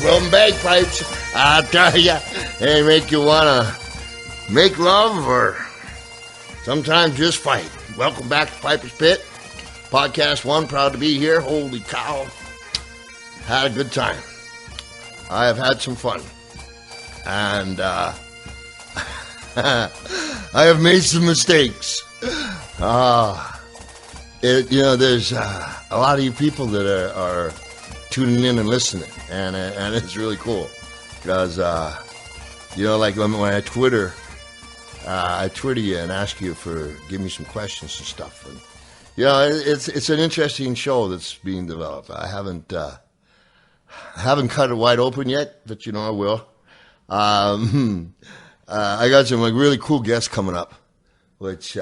rum bagpipes, I'll tell ya, they make you wanna make love or sometimes just fight. Welcome back to Piper's Pit, Podcast 1, proud to be here. Holy cow, had a good time. I have had some fun, and I have made some mistakes. There's a lot of you people that are tuning in and listening, and it's really cool because like when I Twitter you and ask you give me some questions and stuff, and it's an interesting show that's being developed. I haven't cut it wide open yet, but I will. I got some really cool guests coming up, which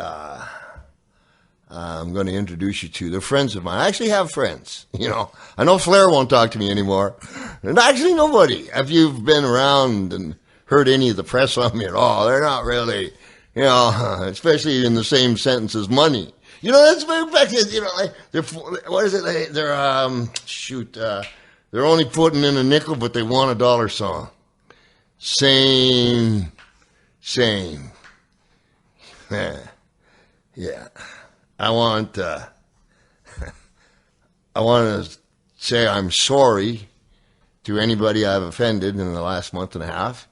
I'm going to introduce you to. They're friends of mine. I actually have friends. I know Flair won't talk to me anymore, and actually nobody. If you've been around and heard any of the press on me at all, they're not really, especially in the same sentence as money. That's very effective. What is it? They're only putting in a nickel, but they want $1 song. Same. Yeah. I want to say I'm sorry to anybody I've offended in the last month and a half.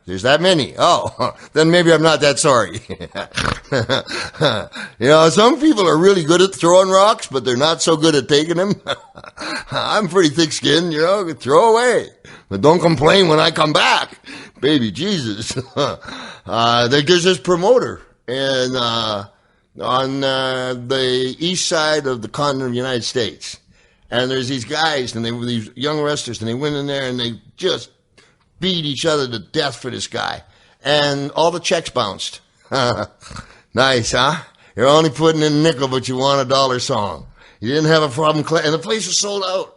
There's that many. Oh, then maybe I'm not that sorry. Some people are really good at throwing rocks, but they're not so good at taking them. I'm pretty thick-skinned, throw away. But don't complain when I come back. Baby Jesus. There's this promoter on the east side of the continent of the United States. And there's these guys, and they were these young wrestlers, and they went in there and they just beat each other to death for this guy. And all the checks bounced. Nice, huh? You're only putting in a nickel, but you want $1 song. You didn't have a problem and the place was sold out.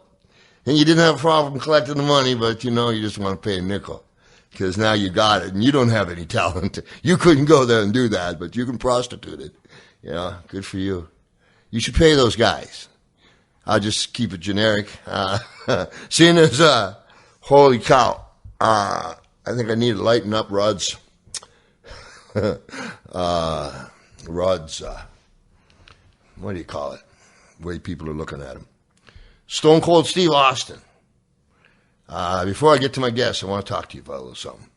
And you didn't have a problem collecting the money, but you just want to pay a nickel. Because now you got it, and you don't have any talent. You couldn't go there and do that, but you can prostitute it. Good for you. You should pay those guys. I'll just keep it generic. Seeing as, holy cow, I think I need to lighten up Rod's, what do you call it? The way people are looking at him. Stone Cold Steve Austin. Before I get to my guests, I want to talk to you about a little something.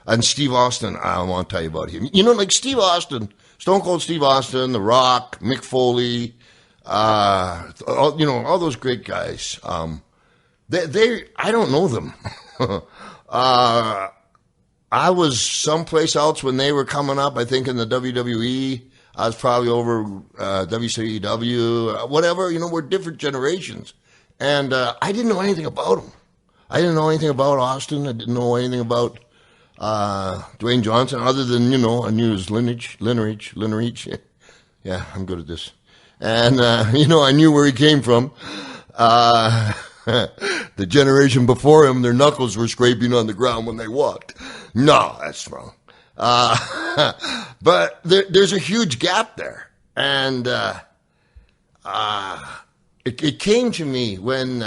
And Steve Austin, I want to tell you about him. Like Steve Austin, Stone Cold Steve Austin, The Rock, Mick Foley, all those great guys. I don't know them. I was someplace else when they were coming up, I think in the WWE. I was probably over WCW, whatever. We're different generations. And I didn't know anything about them. I didn't know anything about Austin. I didn't know anything about Dwayne Johnson, other than, I knew his lineage. Yeah, I'm good at this. And, I knew where he came from. The generation before him, their knuckles were scraping on the ground when they walked. No, that's wrong. But there's a huge gap there. And it came to me when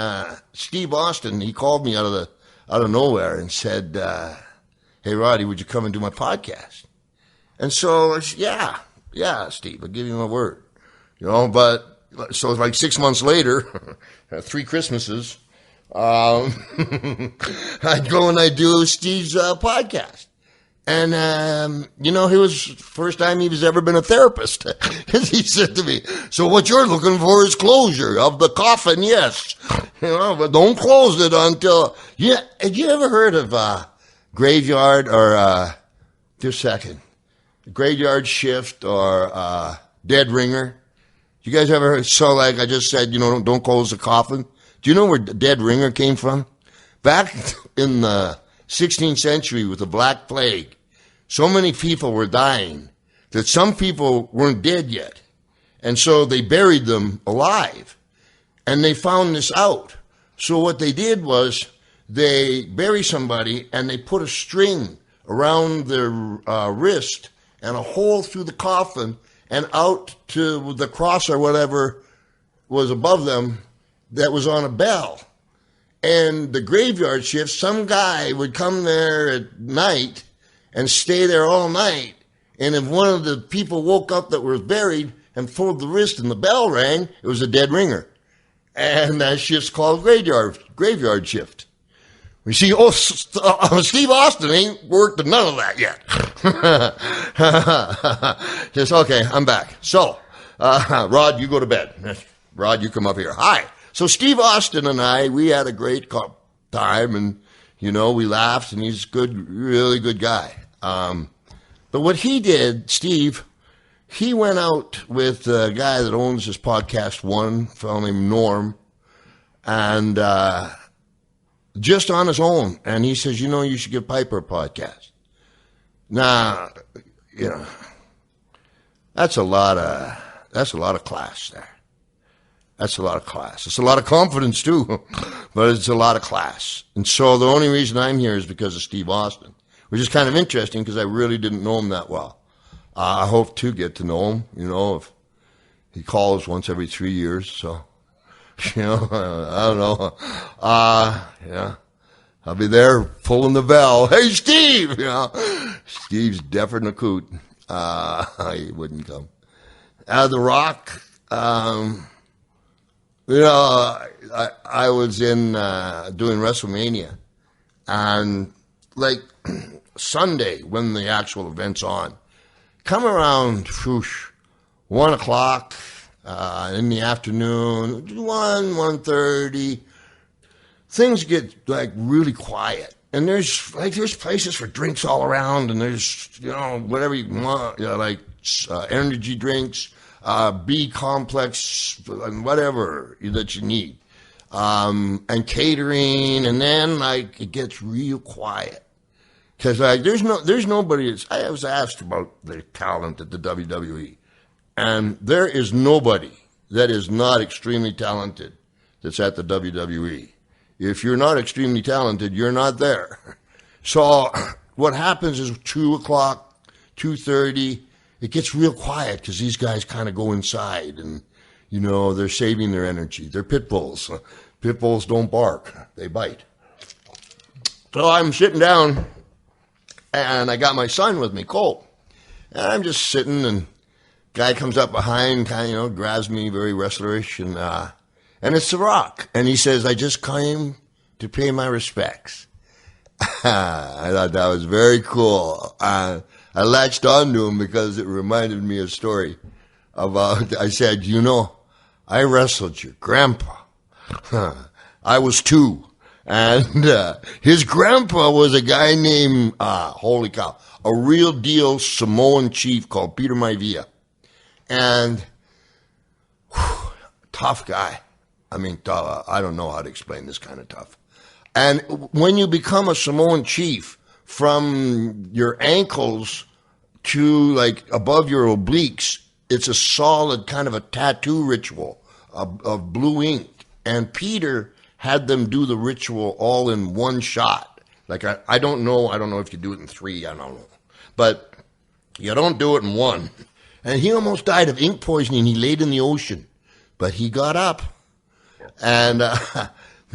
Steve Austin, he called me out of nowhere and said, hey, Roddy, would you come and do my podcast? And so, yeah, Steve, I'll give you my word. But so it's like 6 months later, 3 Christmases, I'd go and I'd do Steve's podcast. And, it was the first time he was ever been a therapist. Because he said to me, so what you're looking for is closure of the coffin, yes. But don't close it until... Yeah, have you ever heard of graveyard or... just a second. Graveyard shift or dead ringer? You guys ever heard? So like I just said, don't close the coffin. Do you know where dead ringer came from? Back in the 16th century with the Black Plague, so many people were dying that some people weren't dead yet. And so they buried them alive. And they found this out. So what they did was they bury somebody and they put a string around their wrist and a hole through the coffin and out to the cross or whatever was above them that was on a bell. And the graveyard shift, some guy would come there at night and stay there all night. And if one of the people woke up that was buried and pulled the wrist and the bell rang, it was a dead ringer. And that shift's called graveyard shift. We see, Steve Austin ain't worked at none of that yet. Just, okay, I'm back. So, Rod, you go to bed. Rod, you come up here. Hi. So Steve Austin and I, we had a great time, and, we laughed, and he's good, really good guy. But what he did, Steve, he went out with a guy that owns this podcast, a fellow named Norm, and just on his own. And he says, you should give Piper a podcast. Now, that's a lot of class there. That's a lot of class. It's a lot of confidence, too, but it's a lot of class. And so the only reason I'm here is because of Steve Austin, which is kind of interesting because I really didn't know him that well. I hope to get to know him, if he calls once every 3 years. So, I don't know. I'll be there pulling the bell. Hey, Steve! Steve's deafer than a coot. He wouldn't come. The Rock, I was in doing WrestleMania, and like Sunday when the actual event's on, come around 1 o'clock in the afternoon, 1:30, things get like really quiet, and there's places for drinks all around, and there's whatever you want, energy drinks. B complex and whatever that you need, and catering, and then it gets real quiet because there's nobody. I was asked about the talent at the WWE, and there is nobody that is not extremely talented that's at the WWE. If you're not extremely talented, you're not there. So what happens is 2 o'clock, 2:30. It gets real quiet because these guys kind of go inside and, they're saving their energy. They're pit bulls. Pit bulls don't bark. They bite. So I'm sitting down, and I got my son with me, Cole. And I'm just sitting, and guy comes up behind, kind of, grabs me, very wrestlerish, and it's The Rock. And he says, I just came to pay my respects. I thought that was very cool. I latched onto him because it reminded me of a story about, I said, I wrestled your grandpa. I was 2. And his grandpa was a guy named, holy cow, a real deal Samoan chief called Peter Maivia. And tough guy. I mean, I don't know how to explain this kind of tough. And when you become a Samoan chief, from your ankles to above your obliques, it's a solid kind of a tattoo ritual of blue ink. And Peter had them do the ritual all in one shot. I don't know if you do it in 3, I don't know. But you don't do it in 1. And he almost died of ink poisoning. He laid in the ocean. But he got up. And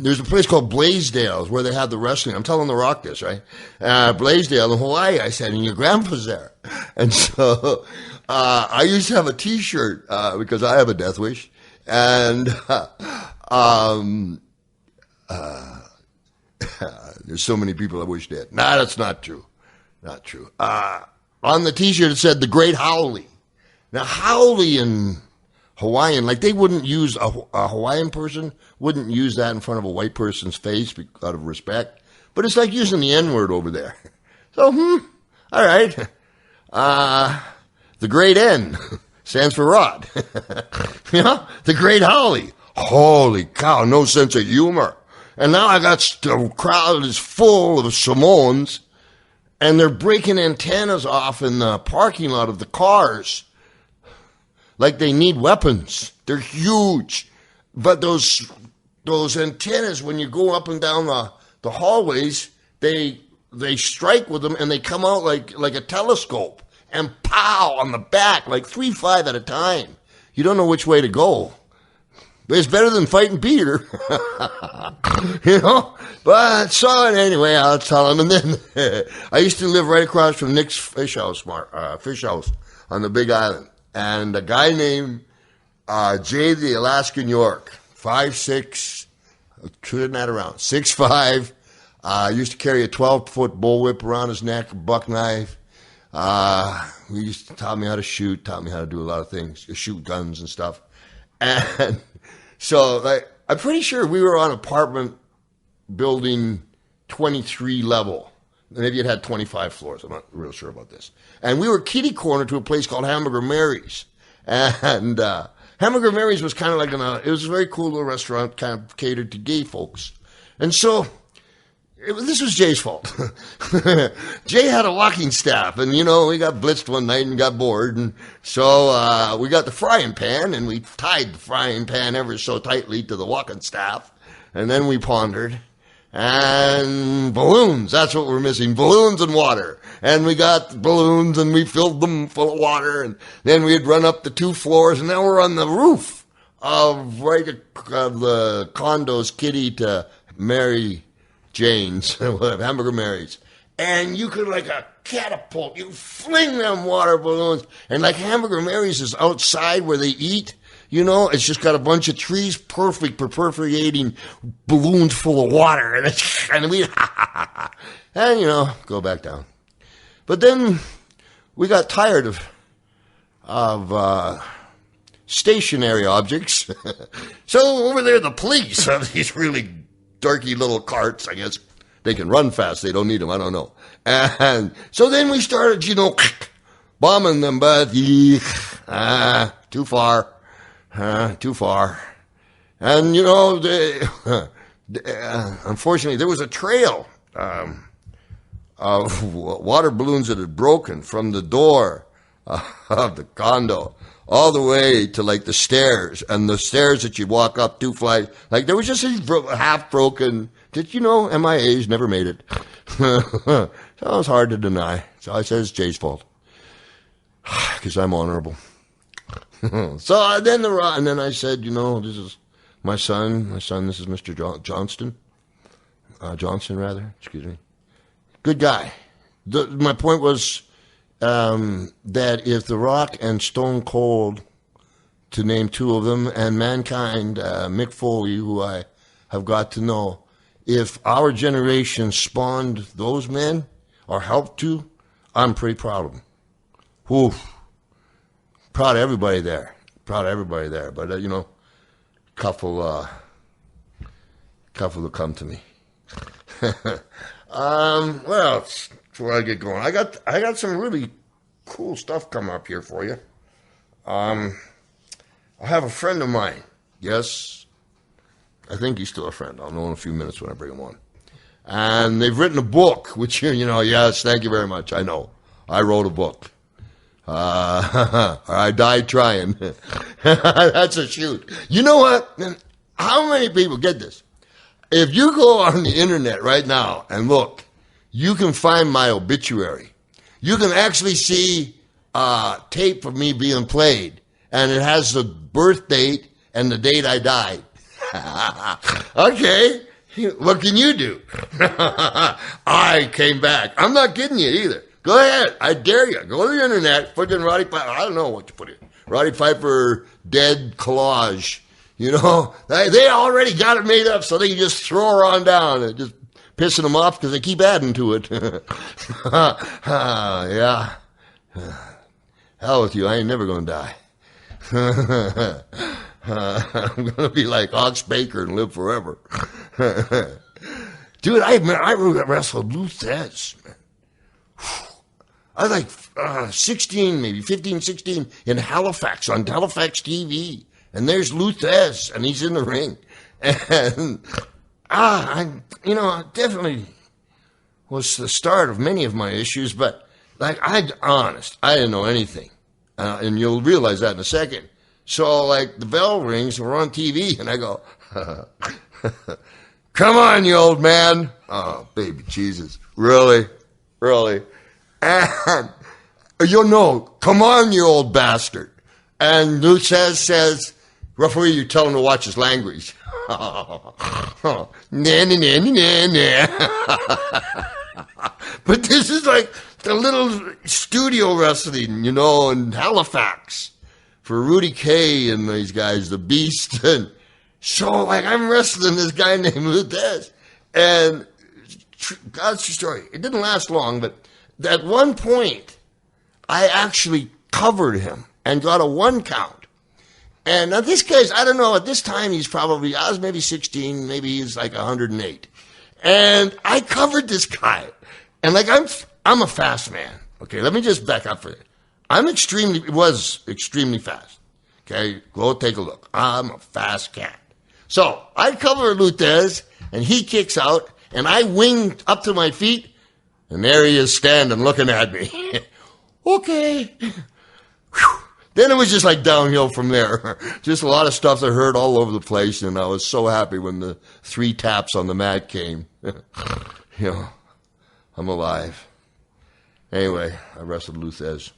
there's a place called Blaisdell's where they have the wrestling. I'm telling The Rock this, right? Blaisdell in Hawaii. I said, and your grandpa's there. And so I used to have a T-shirt because I have a death wish. And there's so many people I wish dead. Nah, that's not true. Not true. On the T-shirt it said, The Great Howley. Now, Howley in Hawaiian, they wouldn't use, a Hawaiian person wouldn't use that in front of a white person's face out of respect. But it's like using the N-word over there. So, all right. The Great N stands for Rod. The Great Howley. Holy cow, no sense of humor. And now I got the crowd is full of Samoans, and they're breaking antennas off in the parking lot of the cars. Like they need weapons. They're huge. But those antennas, when you go up and down the hallways, they strike with them and they come out like a telescope and pow on the back, like 3-5 at a time. You don't know which way to go. But it's better than fighting Peter. You know? But so anyway, I'll tell him. And then I used to live right across from Nick's fish house on the Big Island. And a guy named Jay the Alaskan York, 5'6", turn that around, 6'5", used to carry a 12-foot bullwhip around his neck, a buck knife. He used to taught me how to shoot, taught me how to do a lot of things, shoot guns and stuff. And so, like, I'm pretty sure we were on apartment building 23 level. Maybe it had 25 floors. I'm not real sure about this. And we were kitty corner to a place called Hamburger Mary's. And Hamburger Mary's was kind of like it was a very cool little restaurant, kind of catered to gay folks. And so, this was Jay's fault. Jay had a walking staff, and, you know, we got blitzed one night and got bored. And so we got the frying pan, and we tied the frying pan ever so tightly to the walking staff. And then we pondered. And balloons, that's what we're missing, balloons and water. And we got balloons, and we filled them full of water. And then we'd run up the 2 floors, and now we're on the roof of the condos kitty to Mary Jane's, Hamburger Mary's. And you could, like a catapult, you fling them water balloons. And like Hamburger Mary's is outside where they eat, you know, it's just got a bunch of trees, perfect for perforating balloons full of water. And we, and, you know, go back down. But then we got tired of stationary objects. So over there, the police have these really darky little carts. I guess they can run fast. They don't need them. I don't know. And so then we started, you know, bombing them, but too far. Too far. And, you know, unfortunately, there was a trail of water balloons that had broken from the door of the condo all the way to, like, the stairs. And the stairs that you walk up 2 flights, like, there was just a half broken. Did you know MIA's never made it? So it was hard to deny. So I said it's Jay's fault. Because I'm honorable. So then I said, you know, this is my son, this is Mr. Johnson, excuse me. Good guy. My point was that if The Rock and Stone Cold, to name 2 of them, and Mankind, Mick Foley, who I have got to know, if our generation spawned those men, or helped to, I'm pretty proud of them. Oof. Proud of everybody there. But, you know, couple will come to me. What else before I get going? I got some really cool stuff coming up here for you. I have a friend of mine. Yes, I think he's still a friend. I'll know in a few minutes when I bring him on. And they've written a book, which, you know, yes, thank you very much. I know. I wrote a book. I died trying. That's a shoot. You know what? How many people get this? If you go on the internet right now and look, you can find my obituary. You can actually see tape of me being played, and it has the birth date and the date I died. Okay, what can you do? I came back. I'm not kidding you either. Go ahead. I dare you. Go to the internet, put in Roddy Piper. I don't know what you put in. Roddy Piper dead collage. You know, they already got it made up, so they can just throw her on down and just pissing them off because they keep adding to it. Yeah. Hell with you. I ain't never going to die. I'm going to be like Ox Baker and live forever. Dude, I wrestled Lou Thez, man. I was like 16, maybe 15, 16 in Halifax, on Halifax TV. And there's Lou Thez, and he's in the ring. And, definitely was the start of many of my issues. But, like, I didn't know anything. And you'll realize that in a second. So, like, the bell rings, and we're on TV, and I go, come on, you old man. Oh, baby Jesus. Really? And, come on, you old bastard. And Lou says, Referee, you tell him to watch his language. But this is like the little studio wrestling, you know, in Halifax for Rudy K and these guys, the Beast. And so, like, I'm wrestling this guy named Luthez. And God's true story. It didn't last long, but at one point, I actually covered him and got a 1 count. And now this guy's, I don't know, at this time he's probably, I was maybe 16, maybe he's like 108. And I covered this guy. And like, I'm a fast man. Okay, let me just back up for it. Was extremely fast. Okay, go take a look. I'm a fast cat. So I cover Luthez, and he kicks out, and I wing up to my feet, and there he is standing looking at me. Okay. Whew. Then it was just like downhill from there. Just a lot of stuff that hurt all over the place, and I was so happy when the 3 taps on the mat came. You know, I'm alive. Anyway, I wrestled Luthez.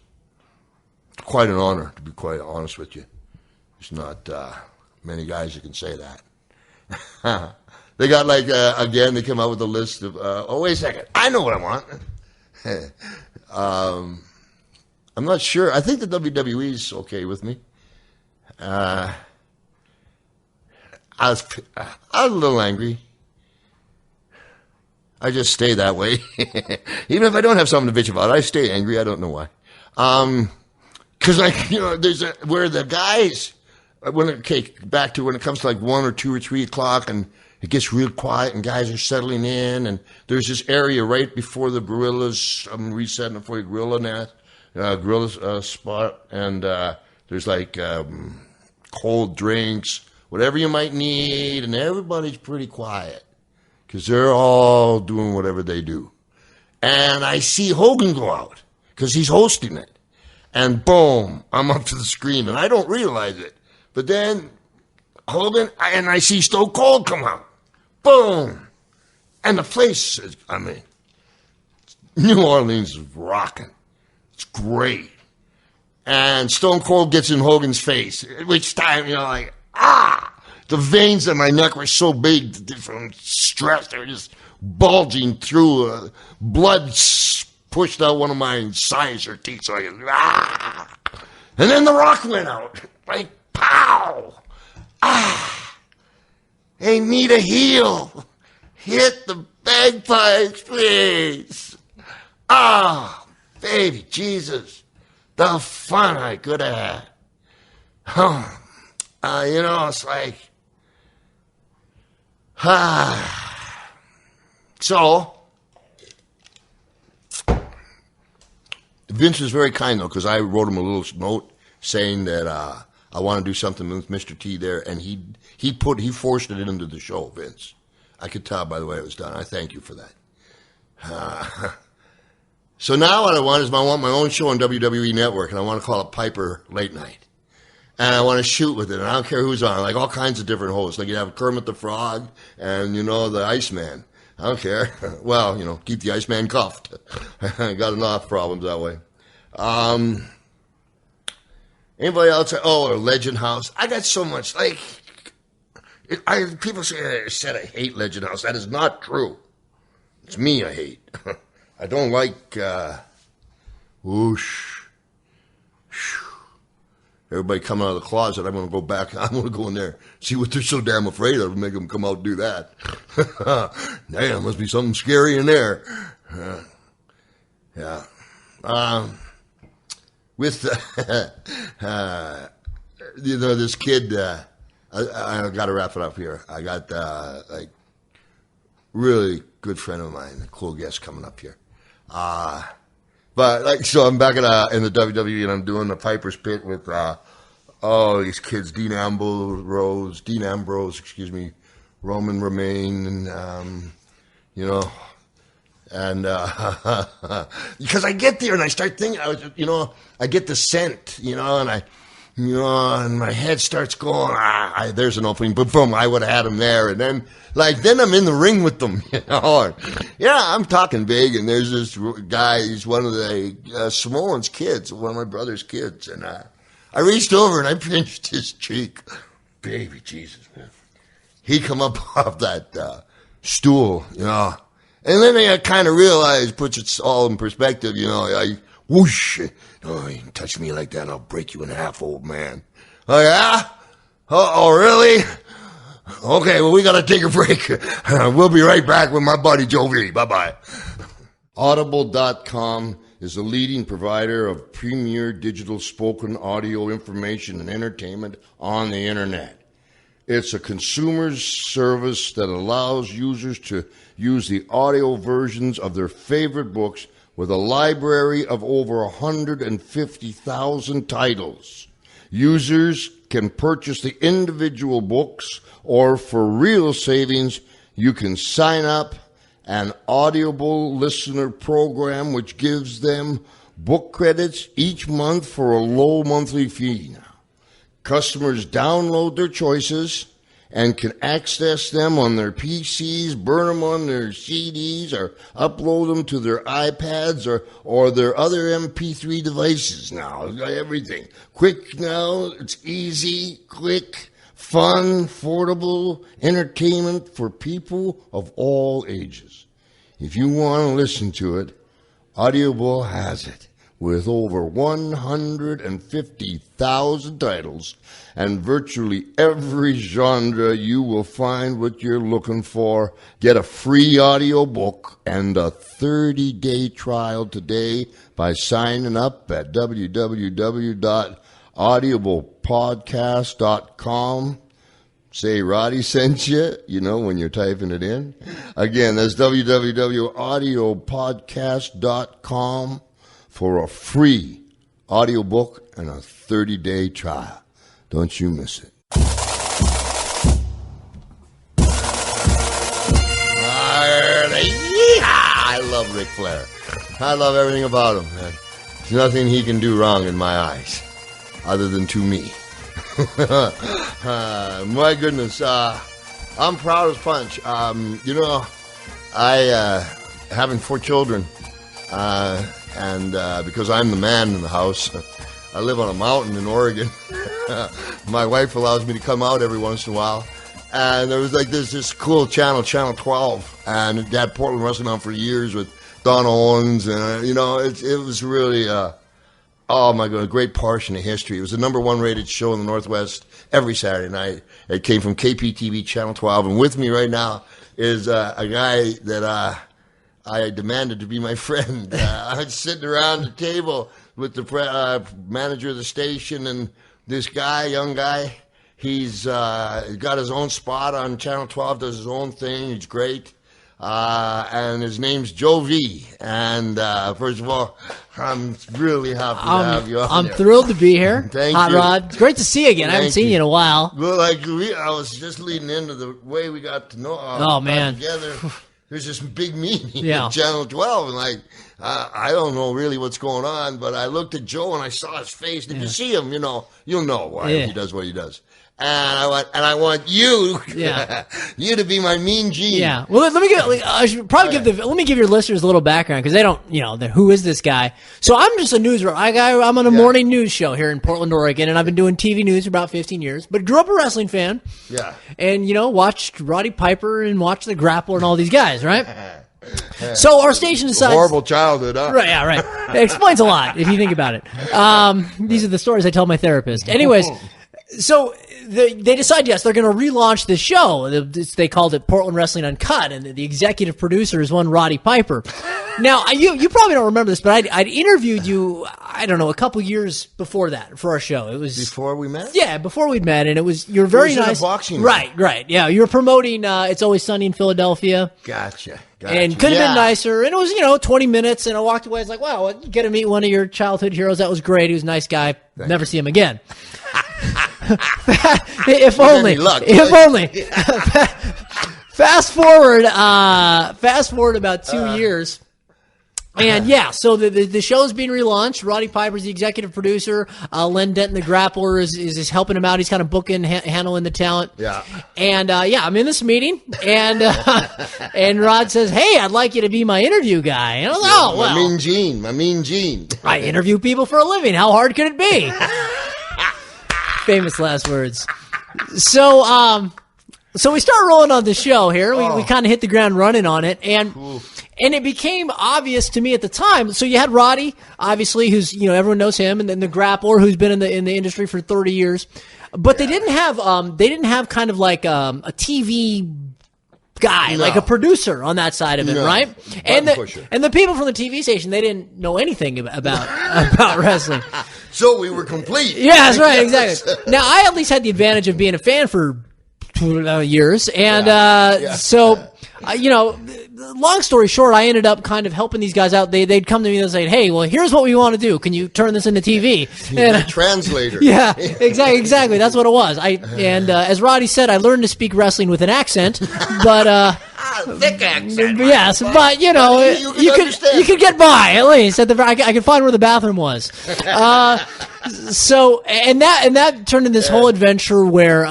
Quite an honor, to be quite honest with you. There's not many guys who can say that. They got like, again, they came out with a list of, wait a second, I know what I want. I'm not sure. I think the WWE's okay with me. I was a little angry. I just stay that way. Even if I don't have something to bitch about, I stay angry. I don't know why. Cause like, you know, where the guys, back to when it comes to like 1 or 2 or 3 o'clock and it gets real quiet and guys are settling in and there's this area right before the gorillas, I'm resetting it for you, gorilla nest. Gorilla spot, and there's like cold drinks, whatever you might need, and everybody's pretty quiet because they're all doing whatever they do. And I see Hogan go out because he's hosting it, and boom, I'm up to the screen, and I don't realize it. But then Hogan, and I see Stone Cold come out, boom, and the place is, I mean, New Orleans is rocking. It's great. And Stone Cold gets in Hogan's face, which time, you know, like, the veins in my neck were so big from stress. They were just bulging through. Blood pushed out one of my incisor teeth. So I and then The Rock went out. Like, pow! They need a heel. Hit the bagpipes, please. Baby, Jesus, the fun I could have had. You know, it's like, So, Vince was very kind, though, because I wrote him a little note saying that I want to do something with Mr. T there, and he forced it into the show, Vince. I could tell by the way it was done. I thank you for that. So now what I want is I want my own show on WWE Network, and I want to call it Piper Late Night. And I want to shoot with it, and I don't care who's on, like all kinds of different hosts. Like you have Kermit the Frog and, you know, the Iceman. I don't care. Well, you know, keep the Iceman cuffed. I got enough problems that way. Anybody else? Oh, Legend House. I got so much, like, people say I said I hate Legend House. That is not true. It's me I hate. I don't like, whoosh. Everybody coming out of the closet, I'm going to go back. I'm going to go in there, see what they're so damn afraid of, and make them come out and do that. Damn, must be something scary in there. Yeah. With, you know, this kid, I got to wrap it up here. I got, like, really good friend of mine, a cool guest coming up here. But like, so I'm back in the WWE and I'm doing the Piper's Pit with, these kids, Dean Ambrose, Roman Romain, and, you know, and, because I get there and I start thinking, I get the scent, and my head starts going, there's an opening, but boom, I would have had him there. And then, then I'm in the ring with them, Yeah, I'm talking big, and there's this guy, he's one of the Samoan's kids, one of my brother's kids, and I reached over and I pinched his cheek. baby Jesus, man. He come up off that stool, you know. And then I kind of realized, puts it all in perspective, you know. I whoosh. Oh, you can touch me like that, I'll break you in half, old man. Oh, yeah? Oh, really? Okay, well, we got to take a break. We'll be right back with my buddy Joe V. Bye-bye. Audible.com is a leading provider of premier digital spoken audio information and entertainment on the internet. It's a consumer's service that allows users to use the audio versions of their favorite books with a library of over 150,000 titles. Users can purchase the individual books, or for real savings, you can sign up an Audible listener program which gives them book credits each month for a low monthly fee. Now, customers download their choices and can access them on their PCs, burn them on their CDs, or upload them to their iPads or their other MP3 devices now. Everything. Quick now. It's easy, quick, fun, affordable entertainment for people of all ages. If you want to listen to it, Audible has it. With over 150,000 titles and virtually every genre, you will find what you're looking for. Get a free audiobook and a 30-day trial today by signing up at www.audiblepodcast.com. Say Roddy sent you, you know, when you're typing it in. Again, that's www.audiopodcast.com. for a free audiobook and a 30-day trial. Don't you miss it. I love Ric Flair. I love everything about him, man. There's nothing he can do wrong in my eyes, other than to me. My goodness, I'm proud as punch. You know, I having 4 children, and because I'm the man in the house, I live on a mountain in Oregon. My wife allows me to come out every once in a while. And there was like this cool channel 12, and it had Portland wrestling on for years with Don Owens, and you know, it was really, oh my God, a great portion of history. It was the #1 rated show in the Northwest every Saturday night. It came from KPTV Channel 12, and with me right now is a guy that I demanded to be my friend. I was sitting around the table with the manager of the station, and this guy, young guy, he's got his own spot on Channel 12, does his own thing. He's great. And his name's Joe V. And first of all, I'm really happy to have you on I'm there. thrilled to be here. Thank Hot you. Rod. It's great to see you again. I haven't seen you in a while. Well, I was just leading into the way we got to know man. together. There's this big meeting Yeah. at Channel 12, and I don't know really what's going on, but I looked at Joe and I saw his face. If you see him, you know, you'll know why he does what he does. And I want you, you to be my mean Gene. Yeah. Well, I should probably let me give your listeners a little background, because they don't, you know, who is this guy? So I'm just a news guy. I'm on a morning news show here in Portland, Oregon, and I've been doing TV news for about 15 years, but grew up a wrestling fan. Yeah. And, you know, watched Roddy Piper and watched the Grappler and all these guys, right? So our station decides... Horrible childhood, huh? Right, yeah, right. It explains a lot if you think about it. These are the stories I tell my therapist. Anyways, so they decide, yes, they're going to relaunch this show. They called it Portland Wrestling Uncut, and the executive producer is one Roddy Piper. Now, you probably don't remember this, but I'd interviewed you, I don't know, a couple years before that for our show. It was before we met. Yeah, before we'd met, and you're very nice. In a boxing right. Yeah, you were promoting It's Always Sunny in Philadelphia. Gotcha. And could have been nicer. And it was, 20 minutes, and I walked away. I was like, wow, you get to meet one of your childhood heroes. That was great. He was a nice guy. Never see him again. If only. Fast forward about 2 years. And so the show's being relaunched. Roddy Piper's the executive producer. Len Denton, the Grappler, is helping him out. He's kind of booking, handling the talent. Yeah. And I'm in this meeting, and and Rod says, "Hey, I'd like you to be my interview guy." And I was like, "Oh, well, my mean Gene. I interview people for a living. How hard could it be?" Famous last words. So we start rolling on the show here. We kind of hit the ground running on it, and it became obvious to me at the time. So you had Roddy, obviously, who's everyone knows him, and then the Grappler, who's been in the industry for 30 years. But they didn't have kind of like a TV guy, like a producer on that side of it, right? And the people from the TV station, they didn't know anything about wrestling. So we were complete. Yeah, that's right, exactly. Now I at least had the advantage of being a fan for 2 years, and so long story short, I ended up kind of helping these guys out. They'd come to me and say, "Hey, well, here's what we want to do. Can you turn this into TV?" And a translator. Yeah, exactly. That's what it was. As Roddy said, I learned to speak wrestling with an accent, but thick accent. Yes, but you could get by at least. I could find where the bathroom was. So that turned into this whole adventure where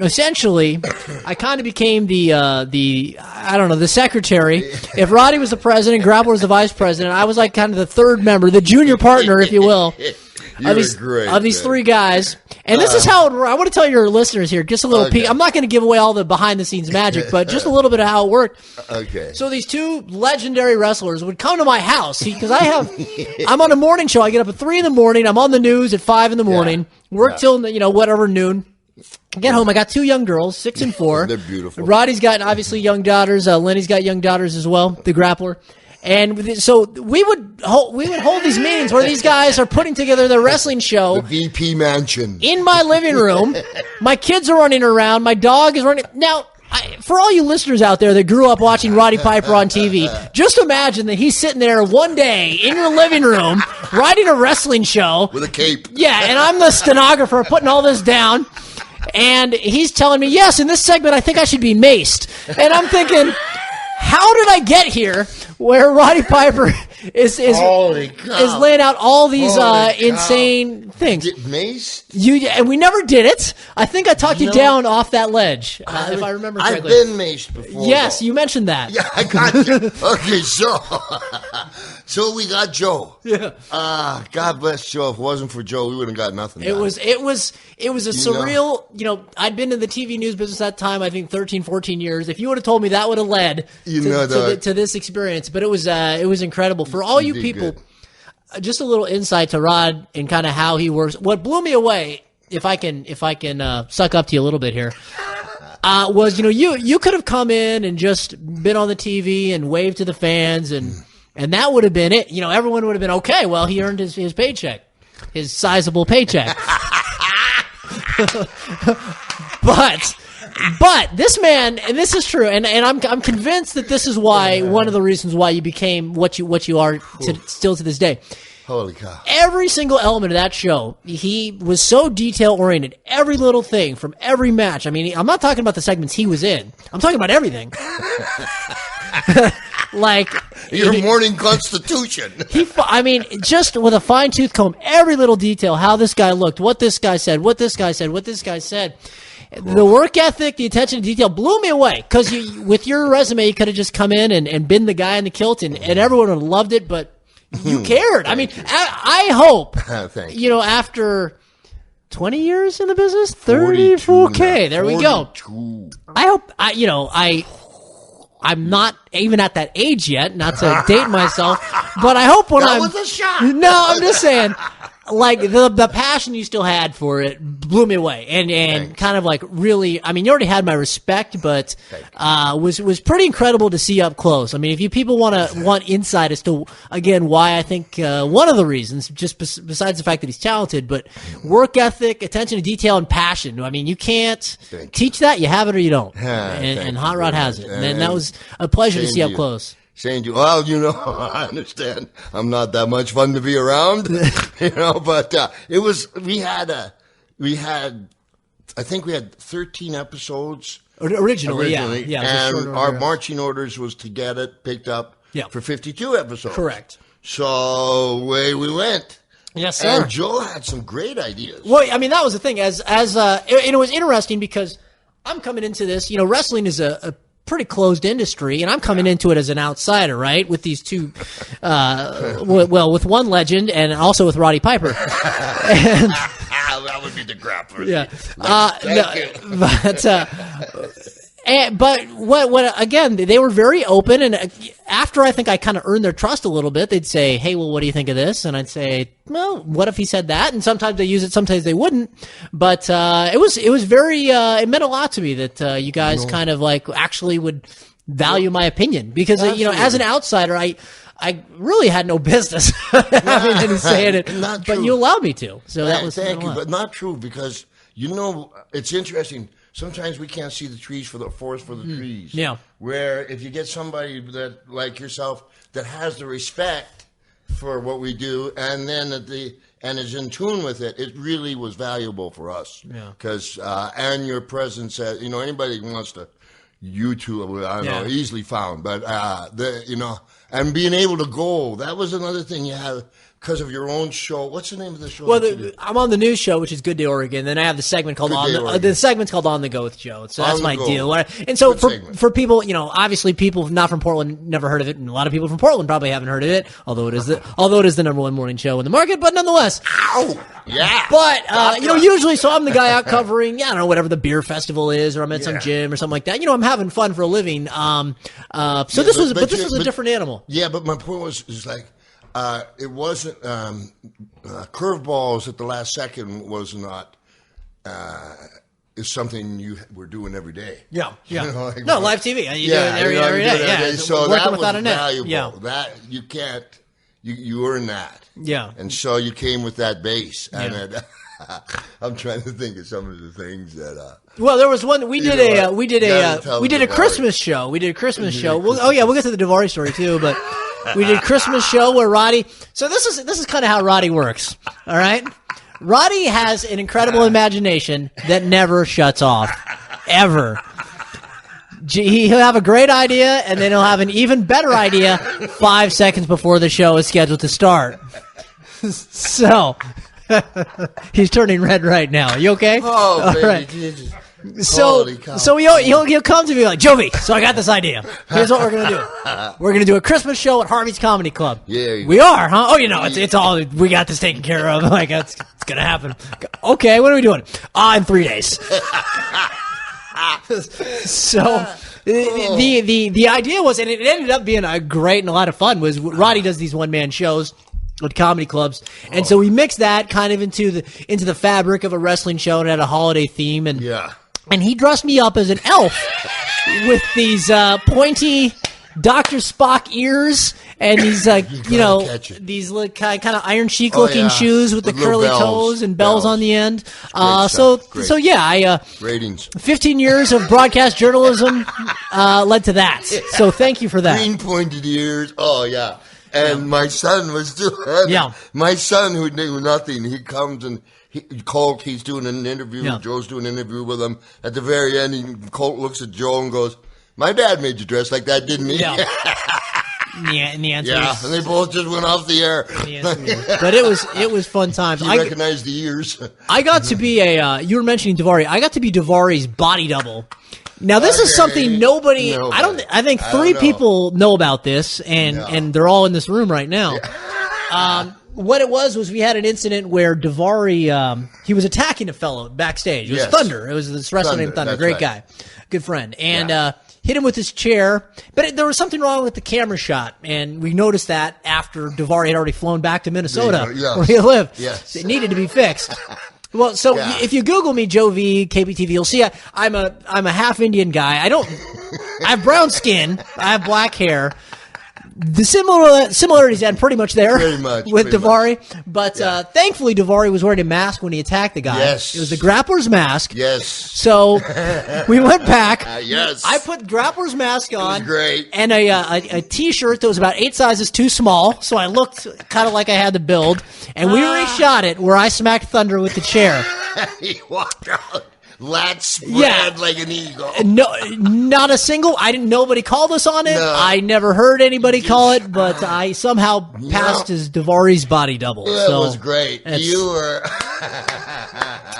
essentially I kind of became the secretary. If Roddy was the president, Grappler was the vice president, I was like kind of the third member, the junior partner, if you will. Of these three guys. And this is how I want to tell your listeners here, just a little peek. I'm not going to give away all the behind-the-scenes magic, but just a little bit of how it worked. Okay. So these two legendary wrestlers would come to my house because I'm on a morning show. I get up at 3 in the morning. I'm on the news at 5 in the morning. Work till whatever noon. I get home. I got 2 young girls, 6 and 4. They're beautiful. Roddy's got obviously young daughters. Lenny's got young daughters as well. The Grappler. And so we would hold these meetings where these guys are putting together their wrestling show. The VP mansion. In my living room. My kids are running around. My dog is running. Now, for all you listeners out there that grew up watching Roddy Piper on TV, just imagine that he's sitting there one day in your living room writing a wrestling show. With a cape. Yeah, and I'm the stenographer putting all this down. And he's telling me, yes, in this segment, I think I should be maced. And I'm thinking, how did I get here where Roddy Piper is laying out all these insane things? Get maced? And we never did it. I think I talked you down off that ledge, if I remember correctly. I've been maced before. Yes, though. you mentioned that. Yeah, I got you. Okay, so we got Joe. Yeah. God bless Joe. If it wasn't for Joe, we wouldn't have got nothing. It was a surreal, I'd been in the TV news business at that time, I think 13, 14 years. If you would have told me that would have led to this experience, but it was incredible. For all you people, just a little insight to Rod and kind of how he works. What blew me away, if I can suck up to you a little bit here, was, you could have come in and just been on the TV and waved to the fans and that would have been it. Everyone would have been, okay, well, he earned his paycheck, his sizable paycheck. But this man, and this is true, and I'm convinced that this is why one of the reasons why you became what you are still to this day. Holy cow. Every single element of that show, he was so detail-oriented. Every little thing from every match. I mean, I'm not talking about the segments he was in. I'm talking about everything. Like your morning constitution. Just with a fine-tooth comb, every little detail, how this guy looked, what this guy said, what this guy said. The work ethic, the attention to detail blew me away because with your resume, you could have just come in and been the guy in the kilt and everyone would have loved it, but you cared. I mean, I hope, after 20 years in the business, 34K, there we go. I hope, I'm not even at that age yet, not to date myself, but I hope when that was a shot. No, I'm just saying, like the passion you still had for it blew me away, and kind of like really. I mean, you already had my respect, but was pretty incredible to see up close. I mean, if you people want insight as to again why I think one of the reasons, just besides the fact that he's talented, but work ethic, attention to detail, and passion. I mean, you can't teach that. You have it or you don't, and Hot Rod has it, and that was a pleasure to see up close. Saying to you, well, I understand. I'm not that much fun to be around, but it was, I think we had 13 episodes. Originally. Yeah. And our marching orders was to get it picked up for 52 episodes. Correct. So away we went. Yes, sir. And Joe had some great ideas. Well, I mean, that was the thing. And it was interesting because I'm coming into this, wrestling is a pretty closed industry, and I'm coming into it as an outsider, right? With these two, with one legend and also with Roddy Piper. And that would be the Grappler. Yeah. Thank you. But what again, they were very open, and after I think I kind of earned their trust a little bit, they'd say, hey, well, what do you think of this? And I'd say, well, what if he said that? And sometimes they use it, sometimes they wouldn't. But it was very, it meant a lot to me that you guys kind of like actually would value my opinion, because, as an outsider, I really had no business having any say in it, but you allowed me to. So that was thank you, but not true, because it's interesting. Sometimes we can't see the trees for the forest for the trees. Yeah. Where if you get somebody that like yourself that has the respect for what we do, and then and is in tune with it, it really was valuable for us. Yeah. Because and your presence, anybody who wants to YouTube, I don't know, easily found, but and being able to go, that was another thing you have. Because of your own show. What's the name of the show? Well, I'm on the news show, which is Good Day Oregon. Then I have the segment called the segment's called On the Go with Joe. So that's my deal. And so for people, obviously people not from Portland never heard of it, and a lot of people from Portland probably haven't heard of it. Although it is the number one morning show in the market, but nonetheless. Ow! Yeah. But usually, so I'm the guy out covering, whatever the beer festival is, or I'm at some gym or something like that. I'm having fun for a living. This was a different animal. Yeah, but my point was like. It wasn't curveballs at the last second was not is something you were doing every day. Yeah. Live TV. You do it every day. Yeah, so that was valuable. Yeah. That you can't. You earn that. Yeah. And so you came with that base, and I'm trying to think of some of the things that. Well, there was one we did a Christmas show. We did a Christmas show. We'll get to the Davari story too, but. We did a Christmas show where Roddy. So this is kind of how Roddy works. All right, Roddy has an incredible imagination that never shuts off, ever. He'll have a great idea, and then he'll have an even better idea 5 seconds before the show is scheduled to start. So he's turning red right now. You okay? Oh, all baby, right. Jesus. So he'll come to me like, Jovi, so I got this idea. Here's what we're going to do. We're going to do a Christmas show at Harvey's Comedy Club. Yeah. We are, huh? Oh, it's all, we got this taken care of. Like, it's going to happen. Okay, what are we doing? In 3 days. So the idea was, and it ended up being a great and a lot of fun, was Roddy does these one-man shows at comedy clubs, and so we mixed that kind of into the fabric of a wrestling show, and had a holiday theme, and he dressed me up as an elf with these pointy Dr. Spock ears and these these kind of Iron Sheik looking shoes with the curly toes and bells on the end. Ratings. 15 years of broadcast journalism led to that. So thank you for that. Green pointed ears. Oh yeah. And my son was doing. Yeah. My son, who knew nothing, he comes and Colt. He's doing an interview. Yeah. Joe's doing an interview with him. At the very end, Colt looks at Joe and goes, "My dad made you dress like that, didn't he?" Yeah. And the answer is, and they both just went off the air. But it was fun times. I recognized the ears. I got to be you were mentioning Davari. I got to be Davari's body double. Now this is something nobody. I think three people know about this, and they're all in this room right now. Yeah. What it was we had an incident where Davari he was attacking a fellow backstage. It was Thunder. It was this wrestler named Thunder. Great guy, good friend, and hit him with his chair. But there was something wrong with the camera shot, and we noticed that after Davari had already flown back to Minnesota, where he lived. Yes. So it needed to be fixed. Well, so if you Google me, Joe V, KBTV, you'll see I'm a half Indian guy. I have brown skin. I have black hair. The similarities end pretty much there with Davari. But thankfully, Davari was wearing a mask when he attacked the guy. Yes. It was the Grappler's mask. Yes. So we went back. Yes. I put Grappler's mask on. It was great. And a T-shirt that was about 8 sizes too small, so I looked kind of like I had the build. And we reshot it where I smacked Thunder with the chair. He walked out. Lats spread like an eagle. No, not a single. Nobody called us on it. No. I never heard anybody call it, but I somehow passed as Davari's body double. That was great. You were.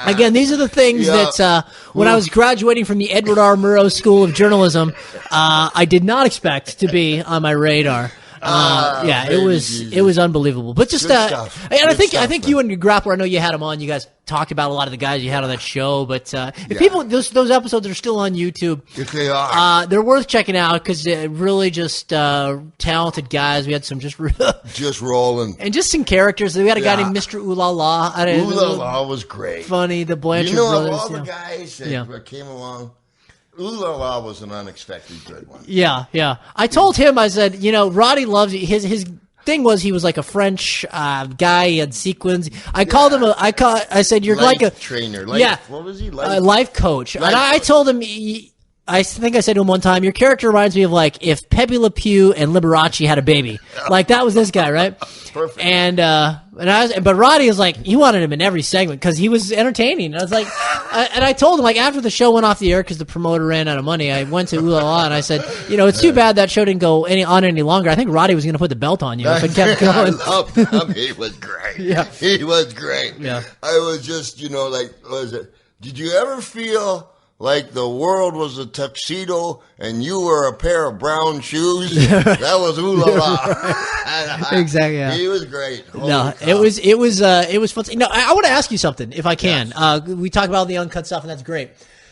Again, these are the things that when I was graduating from the Edward R. Murrow School of Journalism, I did not expect to be on my radar. Yeah, baby it was unbelievable. But just Good stuff. and I Good think stuff, you and your Grappler, I know you had him on. You guys talked about a lot of the guys you had on that show. But if people those episodes are still on YouTube, If they are. they're worth checking out because really just talented guys. We had some just Rolling. and just some characters. We had a guy Yeah. named Mr. Ooh La La. Ooh La La was great. Funny, the Blanchard You know, brothers. of all the yeah. guys that came along, Ooh La La was an unexpected good one. Yeah, yeah. I told him, I said, Roddy loves you. His thing was he was like a French guy. He had sequins. I called him. I said you're Life like a trainer. yeah. What was he? Life coach. Life and I coach. told him. I think I said to him one time, your character reminds me of like if Pepe Le Pew and Liberace had a baby. Like that was this guy, right? Perfect. But Roddy was like, he wanted him in every segment because he was entertaining. And I was like, and I told him like after the show went off the air because the promoter ran out of money, I went to Ooh La La and I said, it's too bad that show didn't go any longer. I think Roddy was going to put the belt on you if it kept I going. loved him. He was great. Yeah. He was great. Yeah. I was just, like, what was it? Did you ever feel like the world was a tuxedo and you were a pair of brown shoes? That was Ooh La La. Exactly. Yeah. He was great. Holy No, cow. it was fun. No, I want to ask you something if I can. We talk about the uncut stuff, and that's great.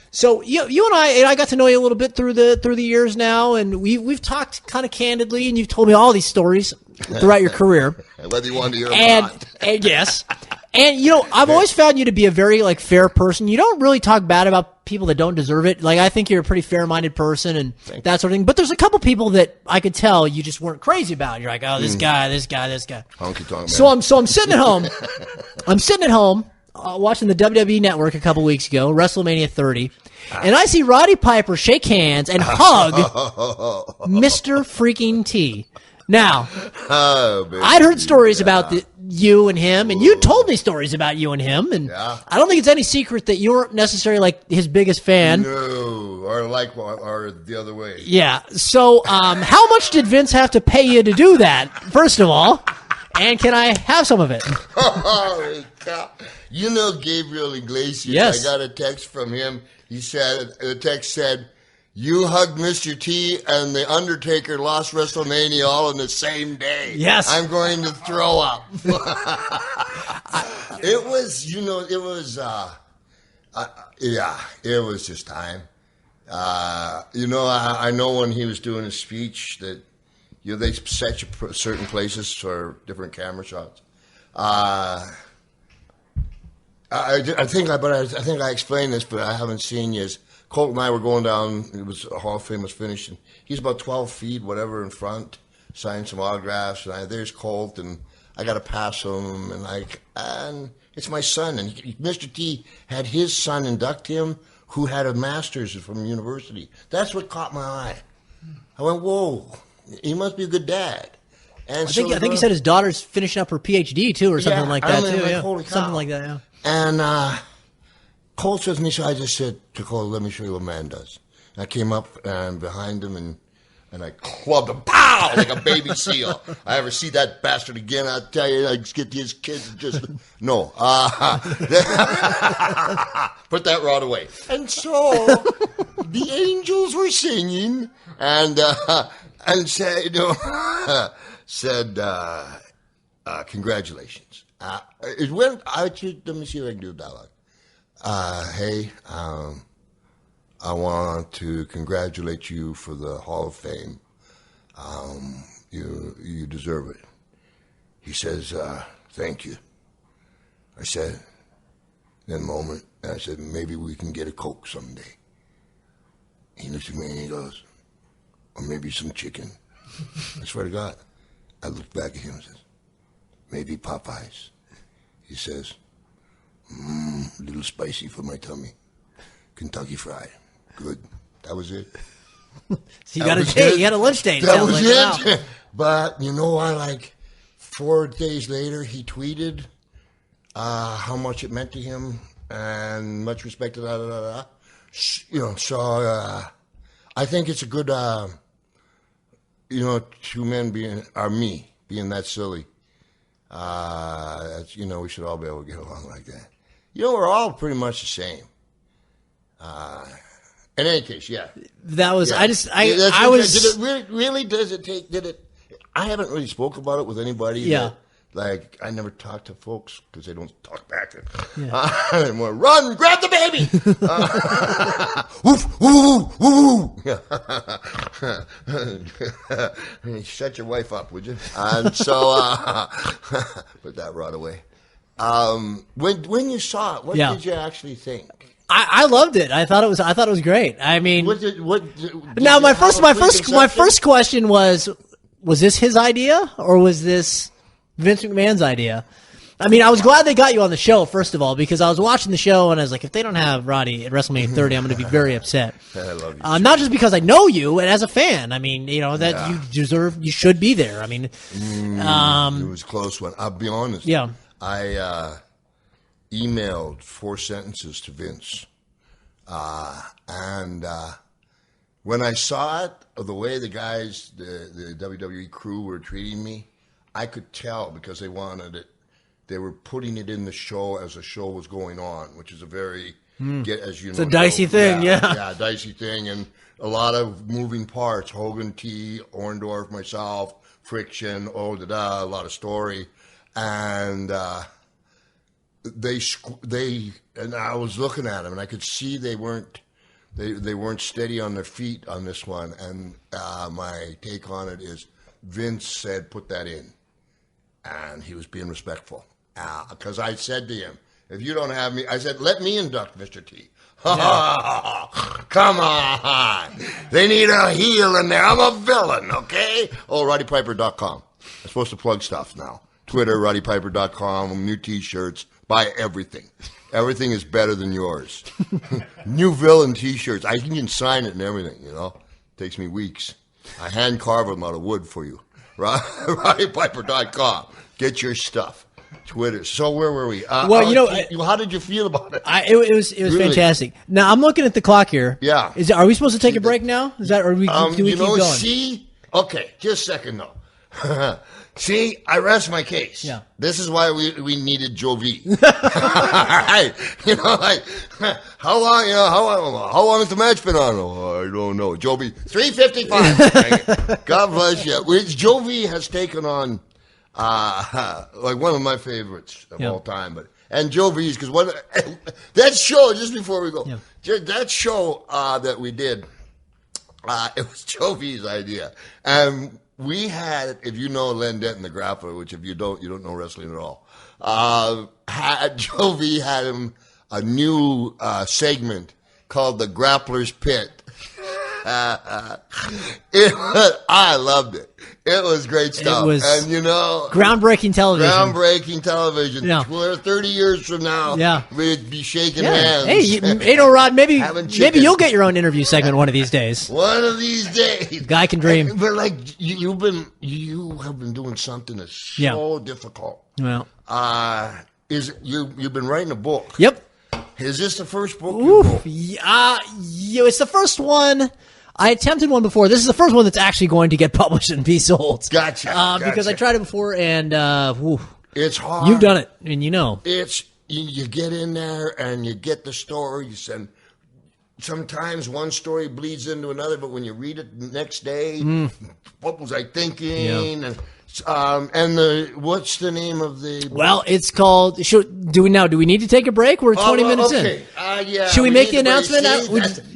So you and I got to know you a little bit through the years now, and we've talked kind of candidly, and you've told me all these stories throughout your career. Whether you want to hear them or not. And yes. And I've always found you to be a very fair person. You don't really talk bad about people that don't deserve it. Like I think you're a pretty fair-minded person and that sort of thing. But there's a couple people that I could tell you just weren't crazy about. You're like, oh, this guy. Honky tonk man. So I'm sitting at home. Watching the WWE Network a couple weeks ago, WrestleMania 30, and I see Roddy Piper shake hands and hug Mr. freaking T. Now, I'd heard stories about you and him, and you told me stories about you and him, and I don't think it's any secret that you weren't necessarily like his biggest fan. No, or the other way. Yeah. So, how much did Vince have to pay you to do that? First of all, and can I have some of it? Holy cow. Gabriel Iglesias. Yes. I got a text from him. The text said, you hugged Mr. T and The Undertaker lost WrestleMania all in the same day. Yes. I'm going to throw up. It was, it was just time. I know when he was doing his speech that, they set you certain places for different camera shots. I think I explained this, but I haven't seen you. Colt and I were going down. It was a Hall of Fame was finished, and he's about 12 feet, whatever, in front, signed some autographs. And there's Colt, and I got to pass him, and it's my son. And Mr. T had his son induct him, who had a master's from university. That's what caught my eye. I went, whoa, he must be a good dad. And I think he said his daughter's finishing up her PhD too, or something like that too. Like, holy cow. Something like that. Yeah. And Colt's with me, so I just said to Colt, let me show you what man does. And I came up and behind him and I clubbed him, pow, like a baby seal. I ever see that bastard again, I'll tell you, I just get these kids just, no. Put that rod away. And so the angels were singing and said, congratulations. It went, let me see if I can do a dialogue. Hey, I want to congratulate you for the Hall of Fame. You deserve it. He says, thank you. I said, in a moment, and I said, maybe we can get a Coke someday. He looks at me and he goes, or maybe some chicken. I swear to God. I looked back at him and says, maybe Popeyes. He says, a little spicy for my tummy. Kentucky Fried. Good. That was it. So you got a date. You had a lunch date. That was it. Wow. But you know what? Like 4 days later, he tweeted how much it meant to him and much respect to So I think it's a good, two men being that silly. We should all be able to get along like that. We're all pretty much the same. In any case, yeah. That was, yeah. I was. Did it really, does it take, I haven't really spoke about it with anybody. Yeah. Like, I never talk to folks because they don't talk back. Yeah. More, run, grab the baby. Woof, woo, woo, woo. Shut your wife up, would you? And so, put that rod away. When you saw it, what did you actually think? I loved it. I thought it was great. I mean, now my first question was this his idea or was this Vince McMahon's idea? I mean, I was glad they got you on the show, first of all, because I was watching the show and I was like, if they don't have Roddy at WrestleMania 30, I'm going to be very upset. I love you. Not just because I know you and as a fan. I mean, you should be there. I mean, it was a close one. I'll be honest. Yeah. I emailed 4 sentences to Vince. And when I saw it, the way the guys, the WWE crew were treating me, I could tell because they wanted it. They were putting it in the show as the show was going on, which is a very, as you know, it's a dicey thing, yeah, dicey thing, and a lot of moving parts. Hogan, T, Orndorff, myself, friction, a lot of story, and they and I was looking at them, and I could see they weren't steady on their feet on this one. And my take on it is, Vince said, "Put that in," and he was being respectful. Because I said to him, if you don't have me, I said, let me induct Mr. T. Yeah. Come on. They need a heel in there. I'm a villain, okay? Oh, RowdyPiper.com. I'm supposed to plug stuff now. Twitter, RowdyPiper.com, new T-shirts. Buy everything. Everything is better than yours. New villain T-shirts. I can even sign it and everything, Takes me weeks. I hand carve them out of wood for you. RowdyPiper.com. Get your stuff. Twitter. So where were we? How did you feel about it? It was really fantastic. Now I'm looking at the clock here. Yeah. Are we supposed to take a break now? Is that, or do we keep going? See, okay, just a second though. See, I rest my case. Yeah. This is why we needed Joe V. Right. How long has the match been on? Oh, I don't know. Joe V. 3:55. God bless you. Joe V has taken on like one of my favorites of all time, and Joe V's, because that show, just before we go, that show that we did, it was Joe V's idea, and we had, if you know Len Denton, the Grappler, which if you don't know wrestling at all, Joe V had him a new segment called the Grappler's Pit. I loved it. It was great stuff. It was, and groundbreaking television. Groundbreaking television. Yeah. 30 years from now, we'd be shaking hands. Hey, Rod, maybe you'll get your own interview segment one of these days. One of these days. Guy can dream. But like you have been doing something that's so difficult. Well, you've been writing a book. Yep. Is this the first book you wrote? It's the first one. I attempted one before. This is the first one that's actually going to get published and be sold. Gotcha. Because I tried it before, and it's hard. You've done it, and It's you get in there and you get the story. Sometimes one story bleeds into another, but when you read it the next day, what was I thinking? Yeah. And what's the name of the book? Well, it's called. Do we need to take a break? We're 20 minutes in. Yeah. Should we make the announcement?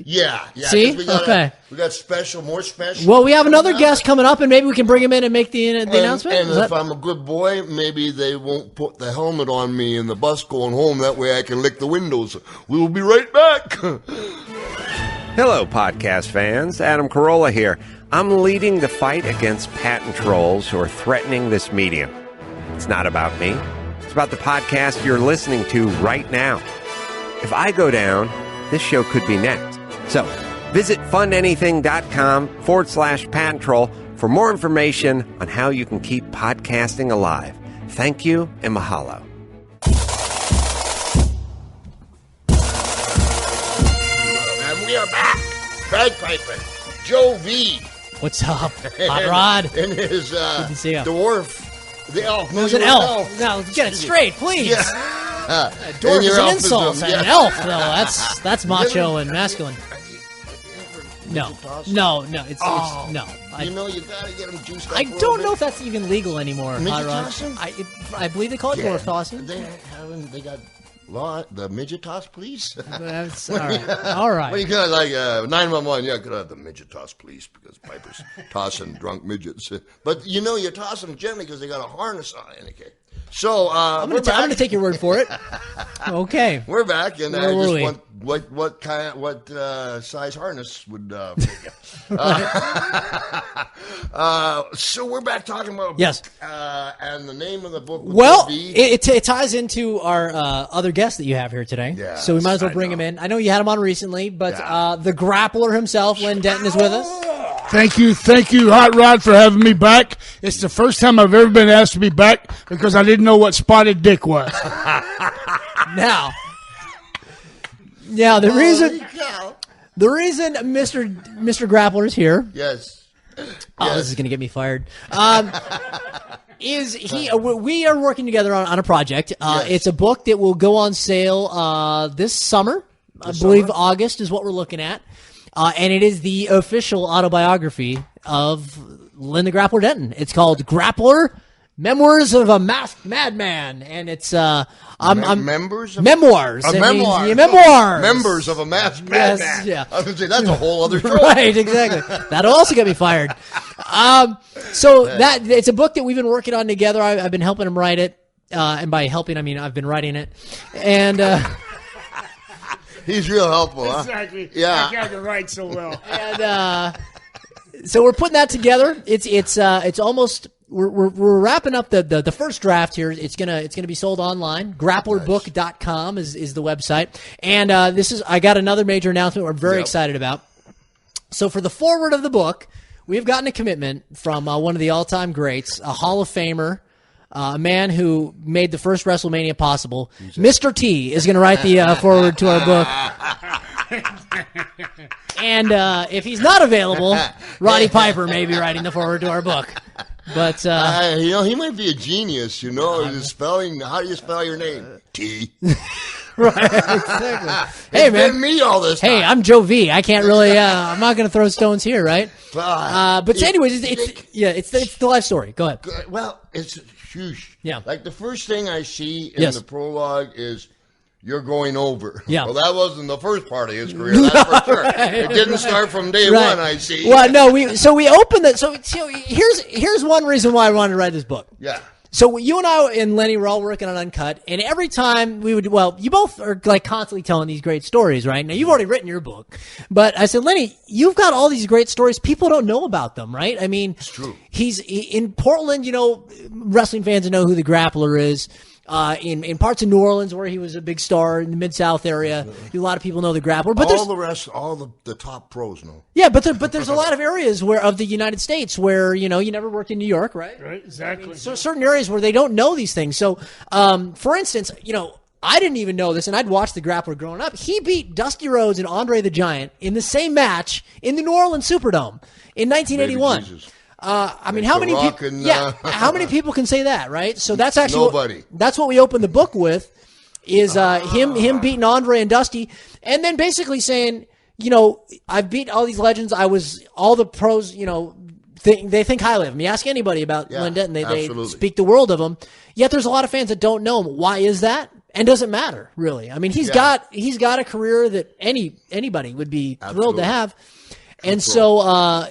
Yeah. See? We got more special. Well, we have another guest coming up, and maybe we can bring him in and make the announcement. And if I'm a good boy, maybe they won't put the helmet on me in the bus going home. That way I can lick the windows. We'll be right back. Hello, podcast fans. Adam Carolla here. I'm leading the fight against patent trolls who are threatening this medium. It's not about me. It's about the podcast you're listening to right now. If I go down, this show could be next. So visit fundanything.com/patent troll for more information on how you can keep podcasting alive. Thank you and mahalo. And we are back. Bagpiper. Joe V. What's up, Hot Rod? And his dwarf, the elf. It was an elf. No, get it straight, please. Yeah. Dwarf is an insult. An elf, though. That's macho and masculine. No, midget toss? no. It's no. You know, you got to get them juiced up. I don't know if that's even legal anymore. Midget Rod. tossing? I believe they call it dwarf tossing. They got law, the midget toss, please. That's, all right. All right. Well, you got like 911. Yeah, could have the midget toss, please, because Piper's tossing drunk midgets. But you know, you toss them gently because they got a harness on it. Okay. So I'm going to take your word for it. Okay. We're back, and Where I were just we? want what size harness would so we're back talking about a Yes. book, and the name of the book would Well, be it ties into our other guest that you have here today. Yes, so we might as well I bring know. him in. I know you had him on recently, but the grappler himself, Len Denton, is with us. Thank you, Hot Rod, for having me back. It's the first time I've ever been asked to be back because I didn't know what spotted dick was. Now, the reason Mr. Grappler is here. yes. Oh, this is going to get me fired. We are working together on a project. Yes. It's a book that will go on sale this summer. I believe August is what we're looking at. And it is the official autobiography of Len the Grappler Denton. It's called Grappler, Memoirs of a Masked Madman. And it's members of memoirs. A It memoir. means- yeah, memoirs. Members of a masked Yes, madman. yeah. I was going to say, that's a whole other show. Right, exactly. That'll also get me fired. So that it's a book that we've been working on together. I've been helping him write it, and by helping I mean I've been writing it, and He's real helpful, huh? Exactly. Yeah. I can't write so well. and so we're putting that together. It's almost we're wrapping up the first draft here. It's gonna be sold online. Grapplerbook.com is the website, and I got another major announcement we're very excited about. So for the foreword of the book, we've gotten a commitment from one of the all-time greats, a Hall of Famer, a man who made the first WrestleMania possible. Mr. T is going to write the foreword to our book. And if he's not available, Roddy Piper may be writing the foreword to our book. But he might be a genius, the spelling. How do you spell your name? T. right, exactly. Hey, It's man. been me all this time. Hey, I'm Joe V. I can't really. I'm not going to throw stones here, right? But Yeah, anyways, it's the life story. Go ahead. Well, it's huge. Yeah. Like the first thing I see in Yes. the prologue is you're going over. Yeah. Well, that wasn't the first part of his career, that's for sure. It didn't start from day one, I see. Well, no, we opened it. So here's one reason why I wanted to write this book. Yeah. So you and I and Lenny were all working on Uncut, and every time we would, you both are like constantly telling these great stories, right? Now you've already written your book, but I said, Lenny, you've got all these great stories. People don't know about them, right? I mean, It's true. He's in Portland, wrestling fans know who the Grappler is. In parts of New Orleans where he was a big star in the Mid-South area, a lot of people know the Grappler. But All the top pros know. yeah, but there's a lot of areas of the United States where you never worked in New York, right? Right, exactly. So certain areas where they don't know these things. So, for instance, I didn't even know this, and I'd watched the Grappler growing up. He beat Dusty Rhodes and Andre the Giant in the same match in the New Orleans Superdome in 1981. Baby Jesus. I mean, Like how The many Rock people? and, How many people can say that, right? So that's actually Nobody. That's what we opened the book with, is him beating Andre and Dusty, and then basically saying, I've beat all these legends. I was all the pros, they think highly of him. You ask anybody about Len Denton, they absolutely. speak the world of him. Yet there's a lot of fans that don't know him. Why is that? And doesn't matter really. I mean, he's got a career that anybody would be thrilled to have, and so.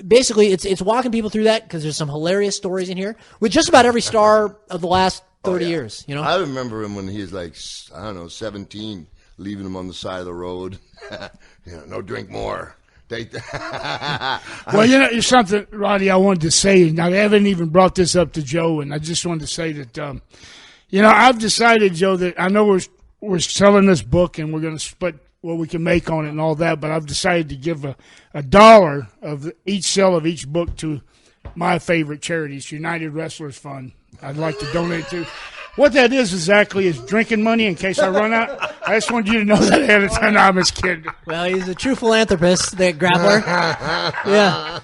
Basically, it's walking people through that because there's some hilarious stories in here with just about every star of the last 30 years. I remember him when he was like, 17, leaving him on the side of the road. No drink more. Take that. Well, something, Roddy, I wanted to say, and I haven't even brought this up to Joe, and I just wanted to say that, I've decided, Joe, that I know we're selling this book and we're going to split what we can make on it and all that, but I've decided to give a dollar of each sale of each book to my favorite charities, United Wrestlers Fund. I'd like to donate to. What that is exactly is drinking money in case I run out. I just wanted you to know that ahead of time. I'm just kidding. Well, he's a true philanthropist, that Grappler. Yeah.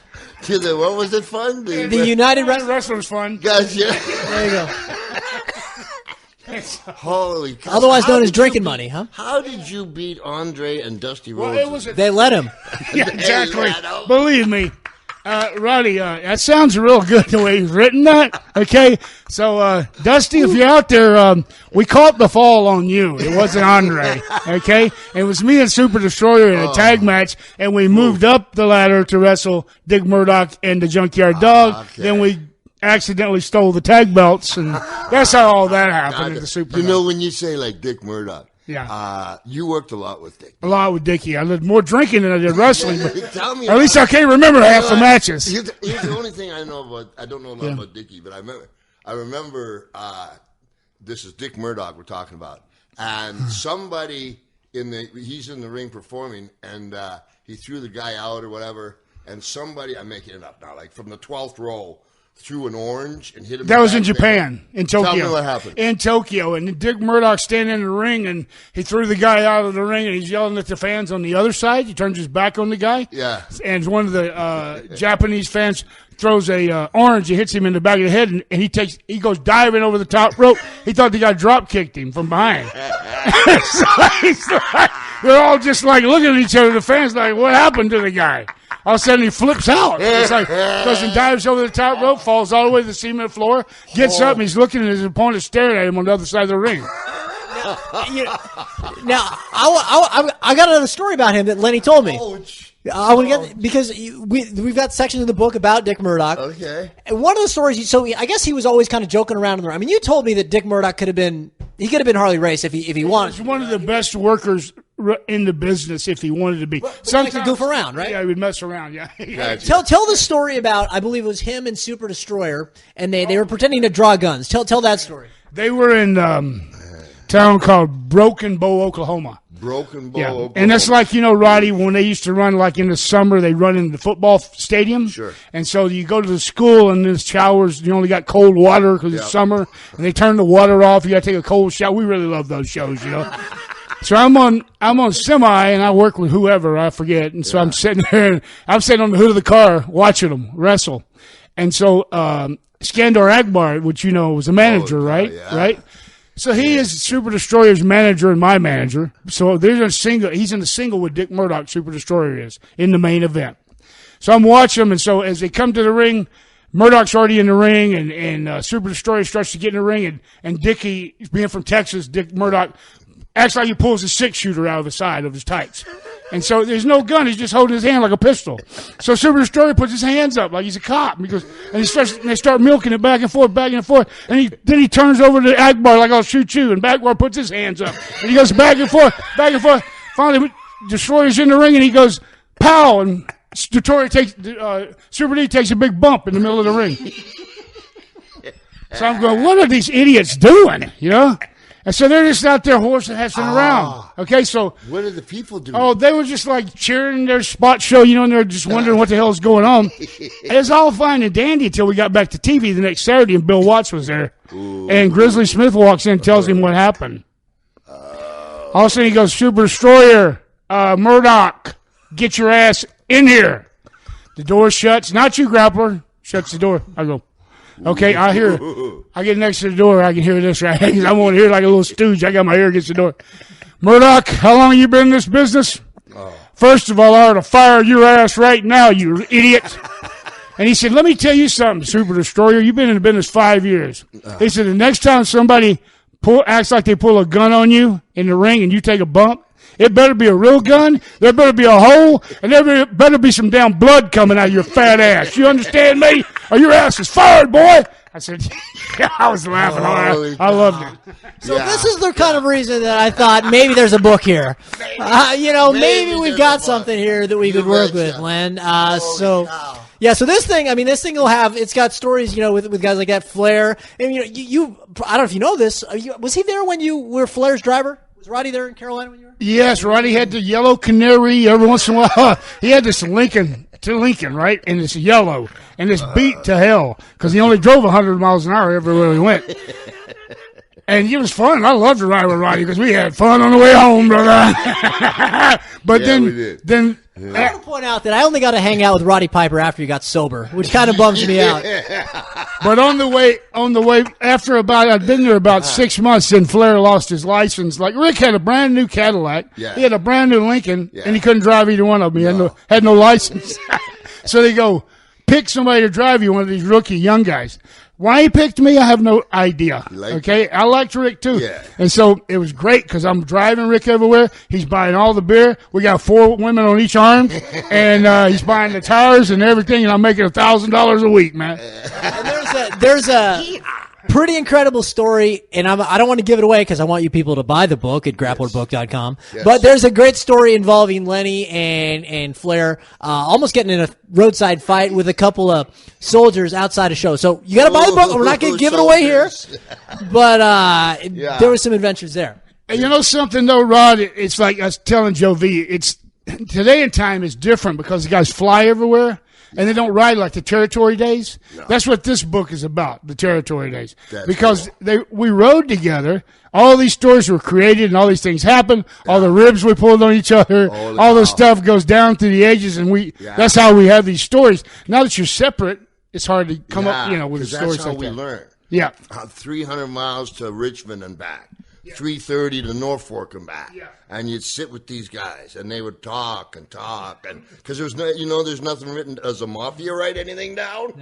What was it fun? The United Wrestlers Fund. Guys, yeah. There you go. Holy cow. Otherwise known as did drinking you money, huh? How did you beat Andre and Dusty Rhodes? Well, it was They let him. yeah, exactly. Hey, Believe me. Roddy, that sounds real good the way he's written that. Okay, so Dusty, if you're out there, we caught the fall on you. It wasn't Andre. Okay, it was me and Super Destroyer in a tag match, and we moved up the ladder to wrestle Dick Murdoch and the Junkyard Dog. Okay. Then we accidentally stole the tag belts, and that's how all that happened in the Super. You know, when you say like Dick Murdoch, Yeah. You worked a lot with Dick. A lot with Dickie. I did more drinking than I did wrestling, but Tell me at least I can't remember half the matches. Here's the only thing I know about. I don't know a lot about Dickie, but I remember. This is Dick Murdoch we're talking about, and somebody he's in the ring performing, and he threw the guy out or whatever, and somebody, I'm making it up now, like from the 12th row, threw an orange and hit him. That was in Japan, in Tokyo. Tell me what happened. In Tokyo, and Dick Murdoch standing in the ring, and he threw the guy out of the ring, and he's yelling at the fans on the other side. He turns his back on the guy. Yeah. And one of the Japanese fans throws a orange and hits him in the back of the head, and he goes diving over the top rope. He thought the guy drop kicked him from behind. They're all just like looking at each other. The fans like, what happened to the guy? All of a sudden, he flips out. It's like, goes and dives over the top rope, falls all the way to the cement floor, gets up, and he's looking at his opponent staring at him on the other side of the ring. Now, I got another story about him that Lenny told me. I want to get because we've got sections in the book about Dick Murdoch. Okay. And one of the stories, so I guess he was always kind of joking around in the ring. I mean, you told me that Dick Murdoch could have been Harley Race if he wanted. He's one of the best workers in the business if he wanted to be. Sometimes like to goof around, right? Yeah, he would mess around. Yeah. Tell the story about, I believe it was him and Super Destroyer, and they were pretending to draw guns. Tell that story. They were in town called Broken Bow, Oklahoma. Broken Bow, yeah. Oklahoma. And that's like, Roddy, when they used to run like in the summer, they run in the football stadium. Sure. And so you go to the school and there's showers. You only got cold water because it's summer. And they turn the water off. You got to take a cold shower. We really love those shows, So I'm on semi and I work with whoever, I forget. And so I'm sitting there and I'm sitting on the hood of the car watching them wrestle. And so Skandar Akbar, which was a manager, right? Yeah. Right? So he is Super Destroyer's manager and my manager. So there's a single. He's in a single with Dick Murdoch. Super Destroyer is in the main event. So I'm watching them, and so as they come to the ring, Murdoch's already in the ring, and Super Destroyer starts to get in the ring, and Dickie, being from Texas, Dick Murdoch acts like he pulls a 6-shooter out of the side of his tights. And so there's no gun. He's just holding his hand like a pistol. So Super Destroyer puts his hands up like he's a cop. And they start milking it back and forth. And then he turns over to Akbar like, I'll shoot you. And Akbar puts his hands up. And he goes back and forth. Finally, Destroyer's in the ring, and he goes, pow. And Super D takes a big bump in the middle of the ring. So I'm going, what are these idiots doing? And so they're just out there horse and hessing around. Okay, so. What are the people doing? Oh, they were just like cheering their spot show, and they're just wondering what the hell is going on. It was all fine and dandy until we got back to TV the next Saturday and Bill Watts was there. Ooh. And Grizzly Smith walks in and tells him what happened. All of a sudden he goes, Super Destroyer, Murdoch, get your ass in here. The door shuts. Not you, Grappler. Shuts the door. I go, okay, I hear. I get next to the door. I can hear this right. I'm on here like a little stooge. I got my ear against the door. Murdoch, how long have you been in this business? First of all, I ought to fire your ass right now, you idiot. And he said, let me tell you something, Super Destroyer. You've been in the business 5 years. He said, the next time somebody acts like they pull a gun on you in the ring and you take a bump, it better be a real gun, there better be a hole, and there better be some damn blood coming out of your fat ass. You understand me? Or your ass is fired, boy. I said, yeah, I was laughing. I loved it. So this is the kind of reason that I thought maybe there's a book here. Maybe we've got something here that we could work with, Len. Yeah, so this thing will have, it's got stories, with guys like that, Flair. And, I don't know if you know this. Was he there when you were Flair's driver? Was Roddy there in Carolina when you were? Yes, Roddy had the yellow Canary every once in a while. He had this Lincoln, right? And it's yellow. And it's beat to hell because he only drove 100 miles an hour everywhere he went. And it was fun. I loved to ride with Roddy because we had fun on the way home, brother. But then I want to point out that I only got to hang out with Roddy Piper after he got sober, which kind of bums me out. But on the way, after I'd been there about 6 months, then Flair lost his license. Like Rick had a brand new Cadillac, he had a brand new Lincoln, and he couldn't drive either one of them. He had no license. So they go, pick somebody to drive you, one of these rookie young guys. Why he picked me, I have no idea. Okay, I liked Rick too, and so it was great because I'm driving Rick everywhere. He's buying all the beer. We got 4 women on each arm, and he's buying the tires and everything. And I'm making $1,000 a week, man. And there's a pretty incredible story, and I don't want to give it away because I want you people to buy the book at grapplerbook.com. Yes. But there's a great story involving Lenny and Flair almost getting in a roadside fight with a couple of soldiers outside a show. So you got to buy the book. We're not going to give it away here, but there was some adventures there. And you know something though, Rod? It's like I was telling Joe V. It's today and time is different because the guys fly everywhere. And they don't ride like the territory days. No. That's what this book is about, the territory days. Because we rode together. All these stories were created and all these things happened. Yeah. All the ribs we pulled on each other. All this stuff goes down through the ages. And that's how we have these stories. Now that you're separate, it's hard to come up, with stories like that. That's how we learn. Yeah. 300 miles to Richmond and back. 3:30 to Norfolk and back, and you'd sit with these guys, and they would talk, and because there's there's nothing written. Does the mafia write anything down?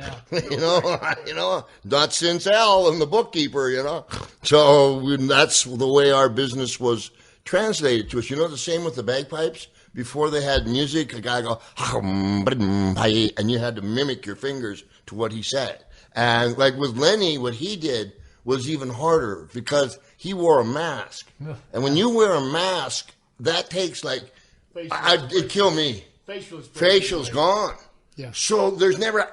No. Not since Al and the bookkeeper, So that's the way our business was translated to us. The same with the bagpipes. Before they had music, a guy go, and you had to mimic your fingers to what he said. And like with Lenny, what he did was even harder because he wore a mask. And when you wear a mask, that takes it'd kill me. Facial's gone. Yeah. So there's never,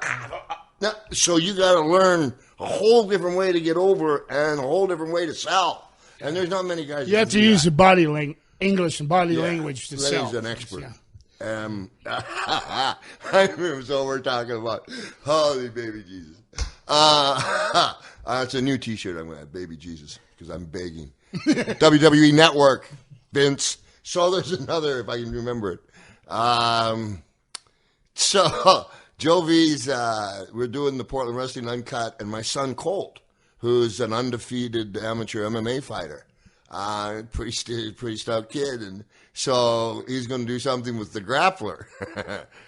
so you got to learn a whole different way to get over and a whole different way to sell. And there's not many guys. You have to use the body English and body language to sell. He's an expert. I remember, so we're talking about holy baby Jesus. It's a new T-shirt I'm going to have, Baby Jesus, because I'm begging. WWE Network, Vince. So there's another, if I can remember it. So Joe V's, we're doing the Portland Wrestling Uncut, and my son Colt, who's an undefeated amateur MMA fighter, pretty stout kid, and so he's going to do something with the Grappler.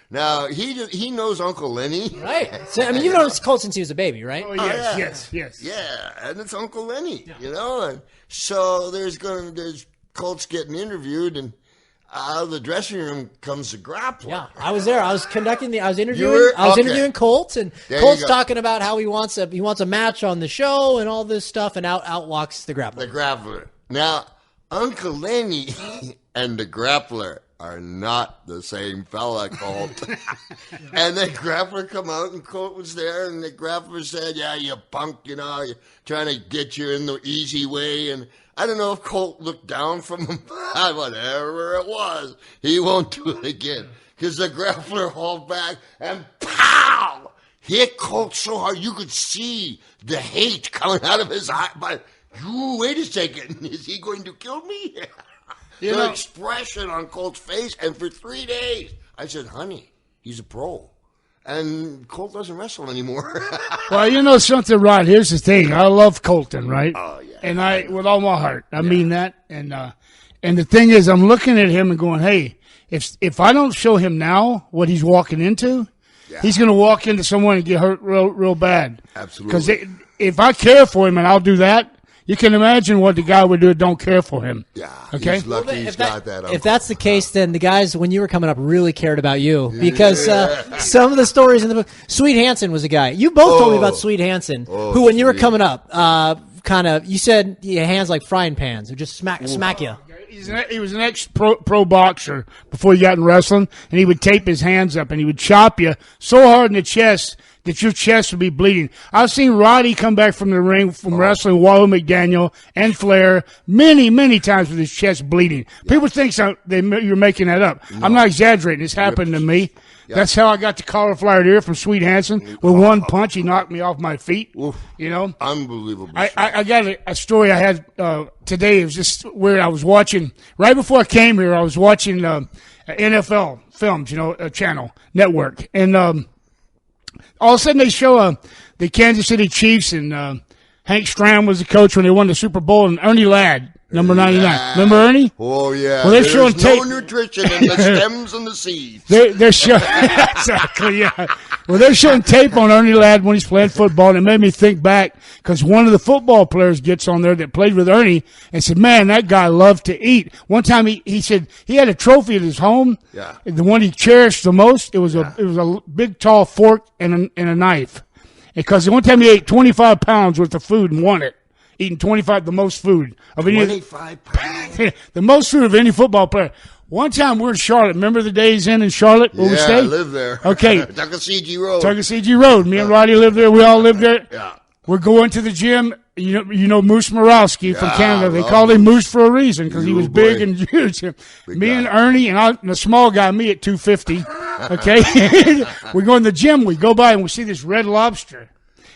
Now he knows Uncle Lenny, right? So I mean, you've known Colt since he was a baby, right? Oh yes. Yeah, and it's Uncle Lenny, and so there's Colt's getting interviewed, and out of the dressing room comes the Grappler. Yeah, I was there. I was interviewing Colt, and Colt's talking about how he wants a match on the show and all this stuff, and out walks the Grappler. The Grappler. Now, Uncle Lenny and the Grappler are not the same fella, Colt. And the Grappler come out, and Colt was there, and the Grappler said, "Yeah, you punk, you're trying to get you in the easy way." And I don't know if Colt looked down from him, whatever it was, he won't do it again. Because the Grappler hauled back and pow! Hit Colt so hard you could see the hate coming out of his eye. But wait a second, is he going to kill me? The expression on Colt's face, and for 3 days, I said, "Honey, he's a pro." And Colt doesn't wrestle anymore. Well, you know something, Rod? Here's the thing. I love Colton, right? Oh, yeah. And I with all my heart. I mean that. And the thing is, I'm looking at him and going, hey, if I don't show him now what he's walking into, he's going to walk into someone and get hurt real bad. Absolutely. Because if I care for him and I'll do that, you can imagine what the guy would do if don't care for him. Yeah. Okay. He's lucky he's got that. If that's the case, then the guys, when you were coming up, really cared about you because some of the stories in the book. Sweet Hansen was a guy. You both told me about Sweet Hansen, who, when you were coming up, you said your hands like frying pans, or just smack you. He was an ex-pro boxer before he got in wrestling, and he would tape his hands up, and he would chop you so hard in the chest that your chest would be bleeding. I've seen Roddy come back from the ring from wrestling Wahoo McDaniel and Flair many, many times with his chest bleeding. People think you're making that up. No. I'm not exaggerating. It's happened to me. Yep. That's how I got the cauliflower ear from Sweet Hansen. With one punch, he knocked me off my feet. Oof. You know? Unbelievable. I got a story I had today. It was just where I was watching, right before I came here, I was watching NFL Films, a channel, network. And all of a sudden they show the Kansas City Chiefs, and Hank Stram was the coach when they won the Super Bowl, and Ernie Ladd, number 99. Yeah. Remember Ernie? Oh, yeah. Well, There's no nutrition in the stems and the seeds. They're showing exactly, yeah. Well, they're showing tape on Ernie Ladd when he's playing football, and it made me think back because one of the football players gets on there that played with Ernie and said, "Man, that guy loved to eat." One time he said he had a trophy at his home, the one he cherished the most. It was a big tall fork and a knife, because one time he ate 25 pounds worth of food and won it. Eating 25, the most food of any. 25 pounds. The most food of any football player. One time we're in Charlotte. Remember the days in Charlotte where we stayed? I lived there. Okay. Tuckasegee Road. Tuckasegee Road. Me and Roddy lived there. We all lived there. Yeah. We're going to the gym. You know Moose Morawski from Canada. They called him Moose for a reason because he was big and huge. Me and Ernie and the small guy, me at 250. Okay. We go in the gym. We go by and we see this Red Lobster.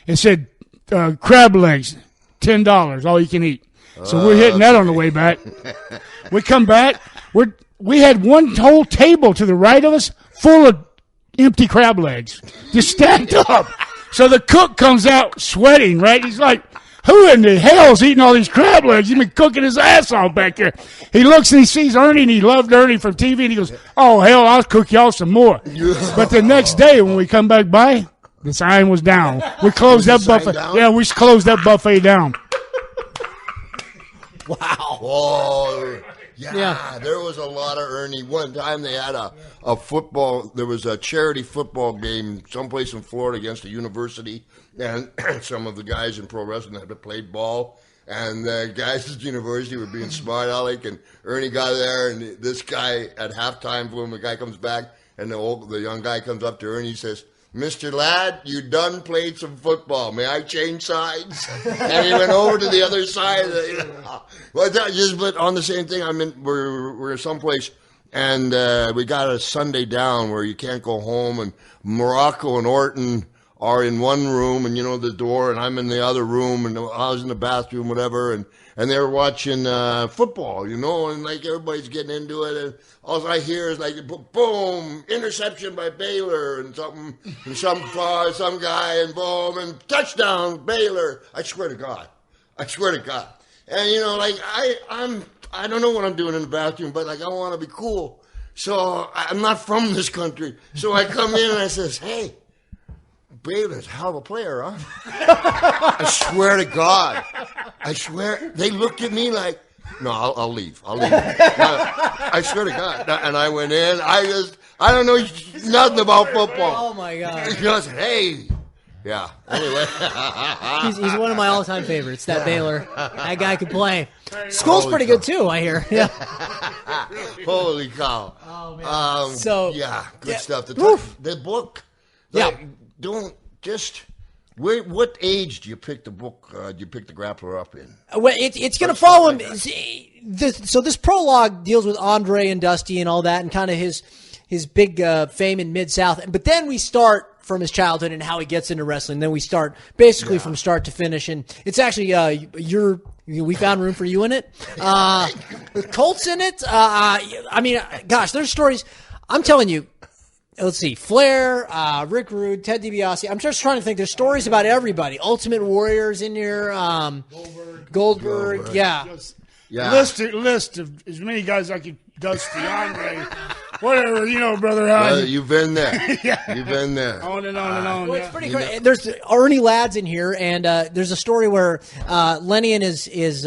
It said crab legs, $10, all you can eat. So we're hitting that on the way back. We come back. We had one whole table to the right of us full of empty crab legs, just stacked up. So the cook comes out sweating, right? He's like, "Who in the hell's eating all these crab legs? He's been cooking his ass off back there." He looks and he sees Ernie, and he loved Ernie from TV, and he goes, "Oh, hell, I'll cook y'all some more." But the next day when we come back by, the sign was down. We closed that buffet. Yeah, we closed that buffet down. Wow. Oh, yeah, there was a lot of Ernie. One time they had a football, there was a charity football game someplace in Florida against a university, and some of the guys in pro wrestling had played ball, and the guys at the university were being smart aleck, and Ernie got there, and this guy at halftime, when the guy comes back, and the young guy comes up to Ernie, he says, "Mr. Ladd, you done played some football. May I change sides?" And he went over to the other side. But on the same thing, we're someplace, and we got a Sunday down where you can't go home, and Morocco and Orton are in one room, and the door, and I'm in the other room, and I was in the bathroom, whatever, and they were watching football, and like everybody's getting into it, and all I hear is like boom, interception by Baylor, and something, and some guy, and boom, and touchdown Baylor. I swear to God, and I don't know what I'm doing in the bathroom, but I want to be cool, so I'm not from this country, so I come in and I says, "Hey, Baylor's a hell of a player, huh?" I swear to God. They looked at me like, "No, I'll leave. No, I swear to God." And I went in. I don't know nothing about football. Oh, my God. He goes, "Hey." Yeah. Anyway. He's one of my all-time favorites, that Baylor. That guy could play. School's pretty good, too, I hear. Yeah. Holy cow. Oh, man. Yeah, good stuff. The book. Don't just. What age do you pick the book? Do you pick the Grappler up in? Well, it's going to follow him. So this prologue deals with Andre and Dusty and all that, and kind of his big fame in Mid-South. But then we start from his childhood and how he gets into wrestling. Then we start basically from start to finish, and it's actually we found room for you in it. With Colts in it. Gosh, there's stories. I'm telling you. Let's see, Flair, Rick Rude, Ted DiBiase. I'm just trying to think. There's stories about everybody. Ultimate Warriors in here. Goldberg. Yeah. List of as many guys like Dusty, Andre, whatever, brother. You've been there. You've been there. On and on and on. Well, it's pretty great. There's Ernie Ladd's in here, and there's a story where Lenny and he's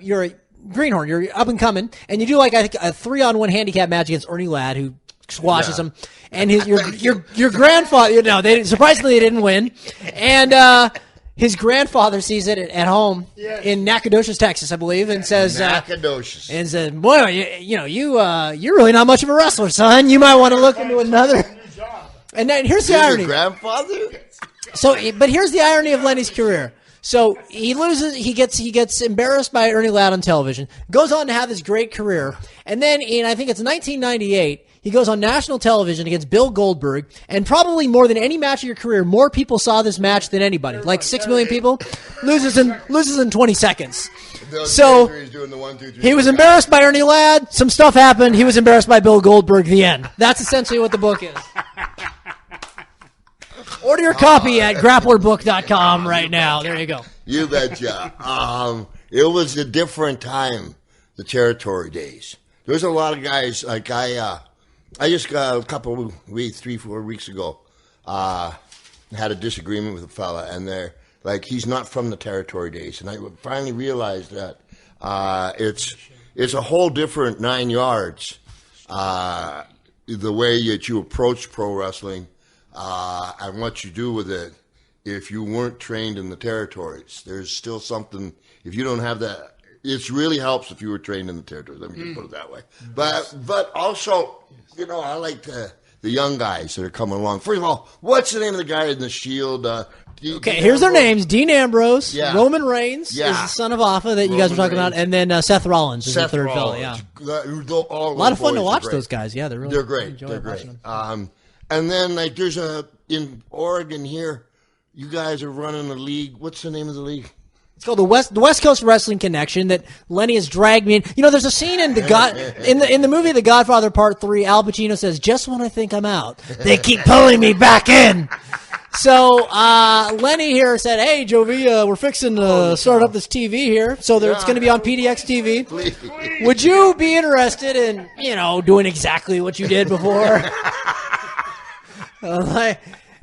you're a greenhorn. You're up and coming, and you do like I think a 3-on-1 handicap match against Ernie Ladd, who squashes him, and your grandfather. No, surprisingly they didn't win, and his grandfather sees it at home in Nacogdoches, Texas, I believe, and says, Nacogdoches, and says, "Boy, you're really not much of a wrestler, son. You might want to look into another." And then here's the You're irony. your grandfather? So, but here's the irony of Lenny's career. So he loses. He gets embarrassed by Ernie Ladd on television. Goes on to have this great career, and then I think it's 1998. He goes on national television against Bill Goldberg, and probably more than any match of your career, more people saw this match than anybody. Like 6 million people. Loses in 20 seconds. So he was embarrassed by Ernie Ladd. Some stuff happened. He was embarrassed by Bill Goldberg. The end. That's essentially what the book is. Order your copy at grapplerbook.com right now. There you go. You betcha. It was a different time, the territory days. There was a lot of guys, like I just got a couple of weeks, 3-4 weeks ago, had a disagreement with a fella, and they're like, he's not from the territory days. And I finally realized that it's a whole different 9 yards, the way that you approach pro wrestling and what you do with it if you weren't trained in the territories. There's still something, if you don't have that, it really helps if you were trained in the territories. Let me just put it that way. But also, you know, I like the young guys that are coming along. First of all, what's the name of the guy in the Shield? Okay, here's their names. Dean Ambrose, Yeah. Roman Reigns is the son of Alpha that you guys were talking about, and then Seth Rollins is the third fella. Yeah, a lot of fun to watch those guys. Yeah, they're great. They're great. And then like there's in Oregon here, you guys are running a league. What's the name of the league? It's called the West Coast Wrestling Connection that Lenny has dragged me in. You know, there's a scene in in the movie The Godfather Part 3, Al Pacino says, "Just when I think I'm out, they keep pulling me back in." So Lenny here said, "Hey, Jovi, we're fixing to start up this TV here, so it's going to be on PDX TV. Please. Would you be interested in, doing exactly what you did before?"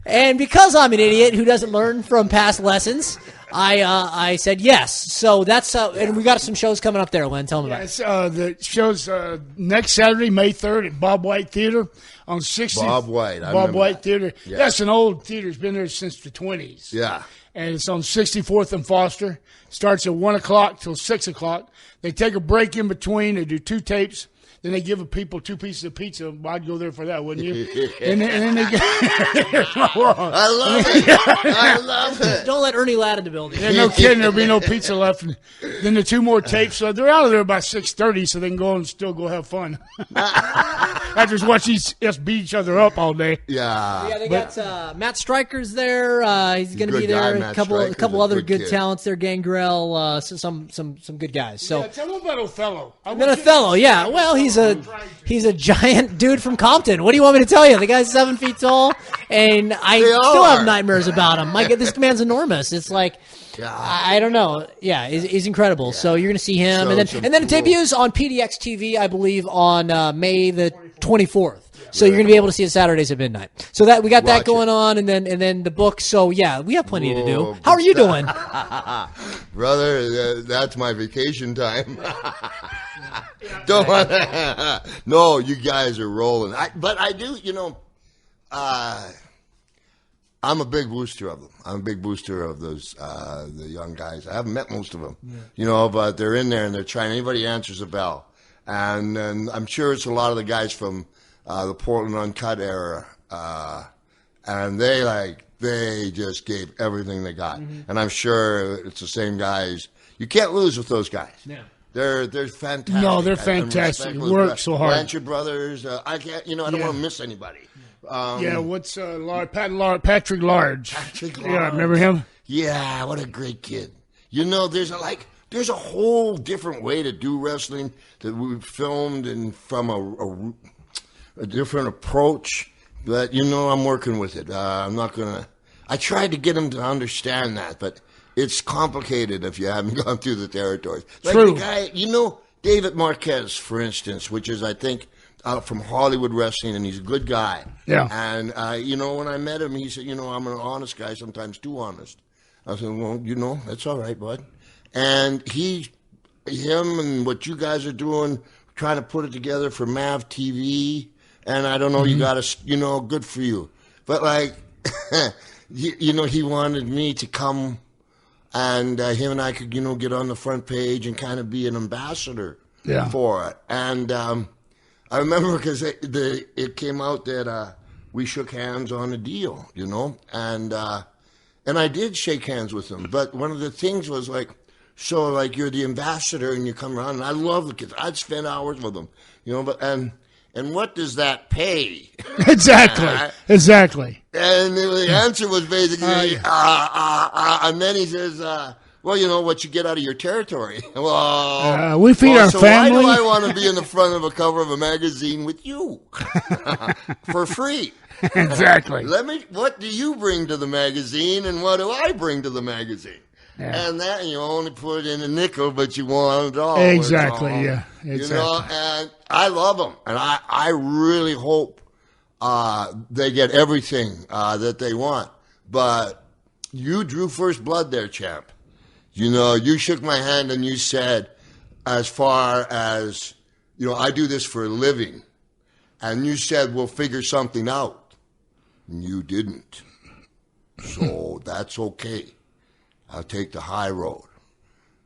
And because I'm an idiot who doesn't learn from past lessons, I said yes. So that's and we got some shows coming up there. Len, tell me about it. The show's next Saturday, May 3rd at Bob White Theater on 60th. Bob White. I Bob remember White that. Theater. Yeah. That's an old theater. It's been there since the 20s. Yeah. And it's on 64th and Foster. Starts at 1 o'clock till 6 o'clock. They take a break in between. They do 2 tapes. Then they give people 2 pieces of pizza. I'd go there for that, wouldn't you? and then they get I love it. I love it. Don't let Ernie Ladd in the building. Yeah, no kidding. There'll be no pizza left. Then the 2 more tapes. So they're out of there by 6:30, so they can go and still go have fun. I just watch us beat each other up all day. Yeah. Yeah, they got Matt Stryker's there. He's going to Good be there. guy, Matt A couple Stryker's a other good good kid. talents there. Gangrel, some good guys. So Yeah, tell them about Othello. and then Othello, yeah. Well, he's a giant dude from Compton. What do you want me to tell you? The guy's 7 feet tall, and I They all still have are. nightmares about him. This man's enormous. It's like. Yeah. I don't know. Yeah, he's incredible. So you're going to see him, So and then it debuts on PDX TV, I believe, on May the 24th. So you're going to be able to see it Saturdays at midnight. So that we got that Watch going it. on, and then the book. So yeah, we have plenty to do. Whoa, How are you good doing? Brother, that's my vacation time. Don't want No, you guys are rolling. But I do, I'm a big booster of them. I'm a big booster of those the young guys. I haven't met most of them, but they're in there and they're trying. Anybody answers a bell, and I'm sure it's a lot of the guys from the Portland Uncut era, and they just gave everything they got. And I'm sure it's the same guys. You can't lose with those guys. Yeah. They're fantastic. No, they're And fantastic. respect with Work so hard. Blanchard brothers. I can't. I don't want to miss anybody. What's Patrick Large? Patrick Yeah, Large. remember him? Yeah, what a great kid. There's a whole different way to do wrestling that we filmed and from a different approach. But I'm working with it. I'm not gonna. I tried to get him to understand that, but it's complicated if you haven't gone through the territories. Like True. the guy, David Marquez, for instance, which is I think from Hollywood wrestling, and he's a good guy. Yeah. And when I met him, he said, I'm an honest guy, sometimes too honest. I said, well, that's all right, bud. And him and what you guys are doing, trying to put it together for Mav TV, and I don't know, you got to, good for you. But he wanted me to come, and him and I could, get on the front page and kind of be an ambassador for it. And I remember because it came out that we shook hands on a deal, and I did shake hands with them. But one of the things was like, so like you're the ambassador and you come around, and I love the kids. I'd spend hours with them, but and what does that pay? Exactly. And the answer was basically, and then he says, well, what you get out of your territory. Well, we feed our family. Why do I want to be in the front of a cover of a magazine with you for free? Exactly. What do you bring to the magazine, and what do I bring to the magazine? Yeah. And that you only put in a nickel, but you want it all. Exactly. Yeah. Exactly. And I love them, and I really hope they get everything that they want. But you drew first blood there, champ. You shook my hand and you said, as far as I do this for a living, and you said we'll figure something out. And you didn't. So that's okay. I'll take the high road.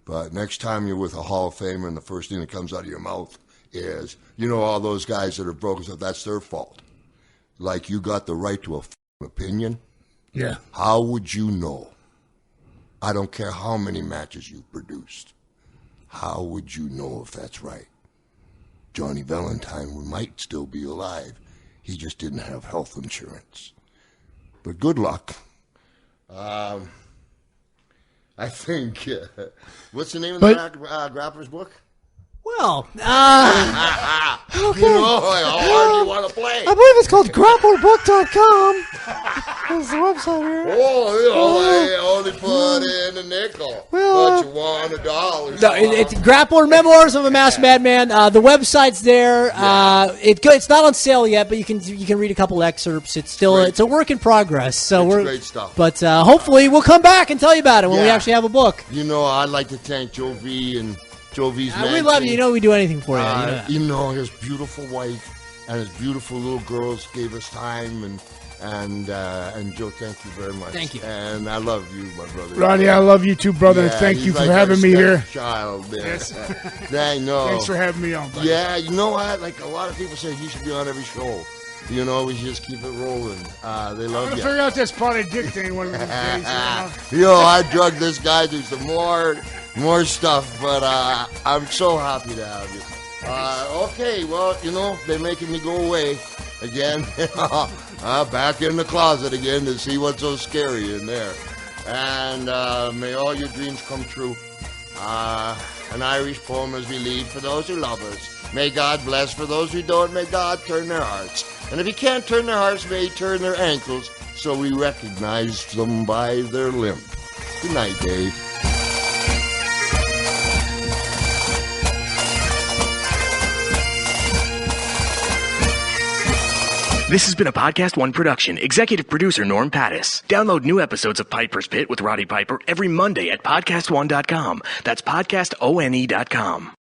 But next time you're with a Hall of Famer and the first thing that comes out of your mouth is, all those guys that are broken stuff, that's their fault. Like you got the right to a opinion. Yeah. How would you know? I don't care how many matches you've produced. How would you know if that's right? Johnny Valentine might still be alive. He just didn't have health insurance. But good luck. I think, what's the name of the Grappler's book? Well, How hard do you want to play? I believe it's called grapplerbook.com. That's the website here. They only put in a nickel, but you want $1. No, it's Grappler Memoirs of a Masked Madman. The website's there. Yeah. It's not on sale yet, but you can read a couple excerpts. It's still it's a work in progress. So it's great stuff. But hopefully we'll come back and tell you about it when we actually have a book. I'd like to thank Joe V and Joe V's man. We love you. We do anything for you. His beautiful wife and his beautiful little girls gave us time, and Joe, thank you very much. Thank you. And I love you, my brother. Roddy, I love you too, brother. Thank you for having me here. Child, man. Yes. I know. Thanks for having me on, buddy. Yeah, you know what? Like a lot of people say, you should be on every show. We just keep it rolling. They love you. Figure out that spotted dick thing one of these days. I drugged this guy through some more stuff, but I'm so happy to have you. Okay, well, they're making me go away again. Back in the closet again to see what's so scary in there. And may all your dreams come true. An Irish poem as we leave for those who love us. May God bless for those who don't. May God turn their hearts. And if he can't turn their hearts, may he turn their ankles so we recognize them by their limp. Good night, Dave. This has been a Podcast One production. Executive producer Norm Pattis. Download new episodes of Piper's Pit with Roddy Piper every Monday at podcastone.com. That's podcastone.com.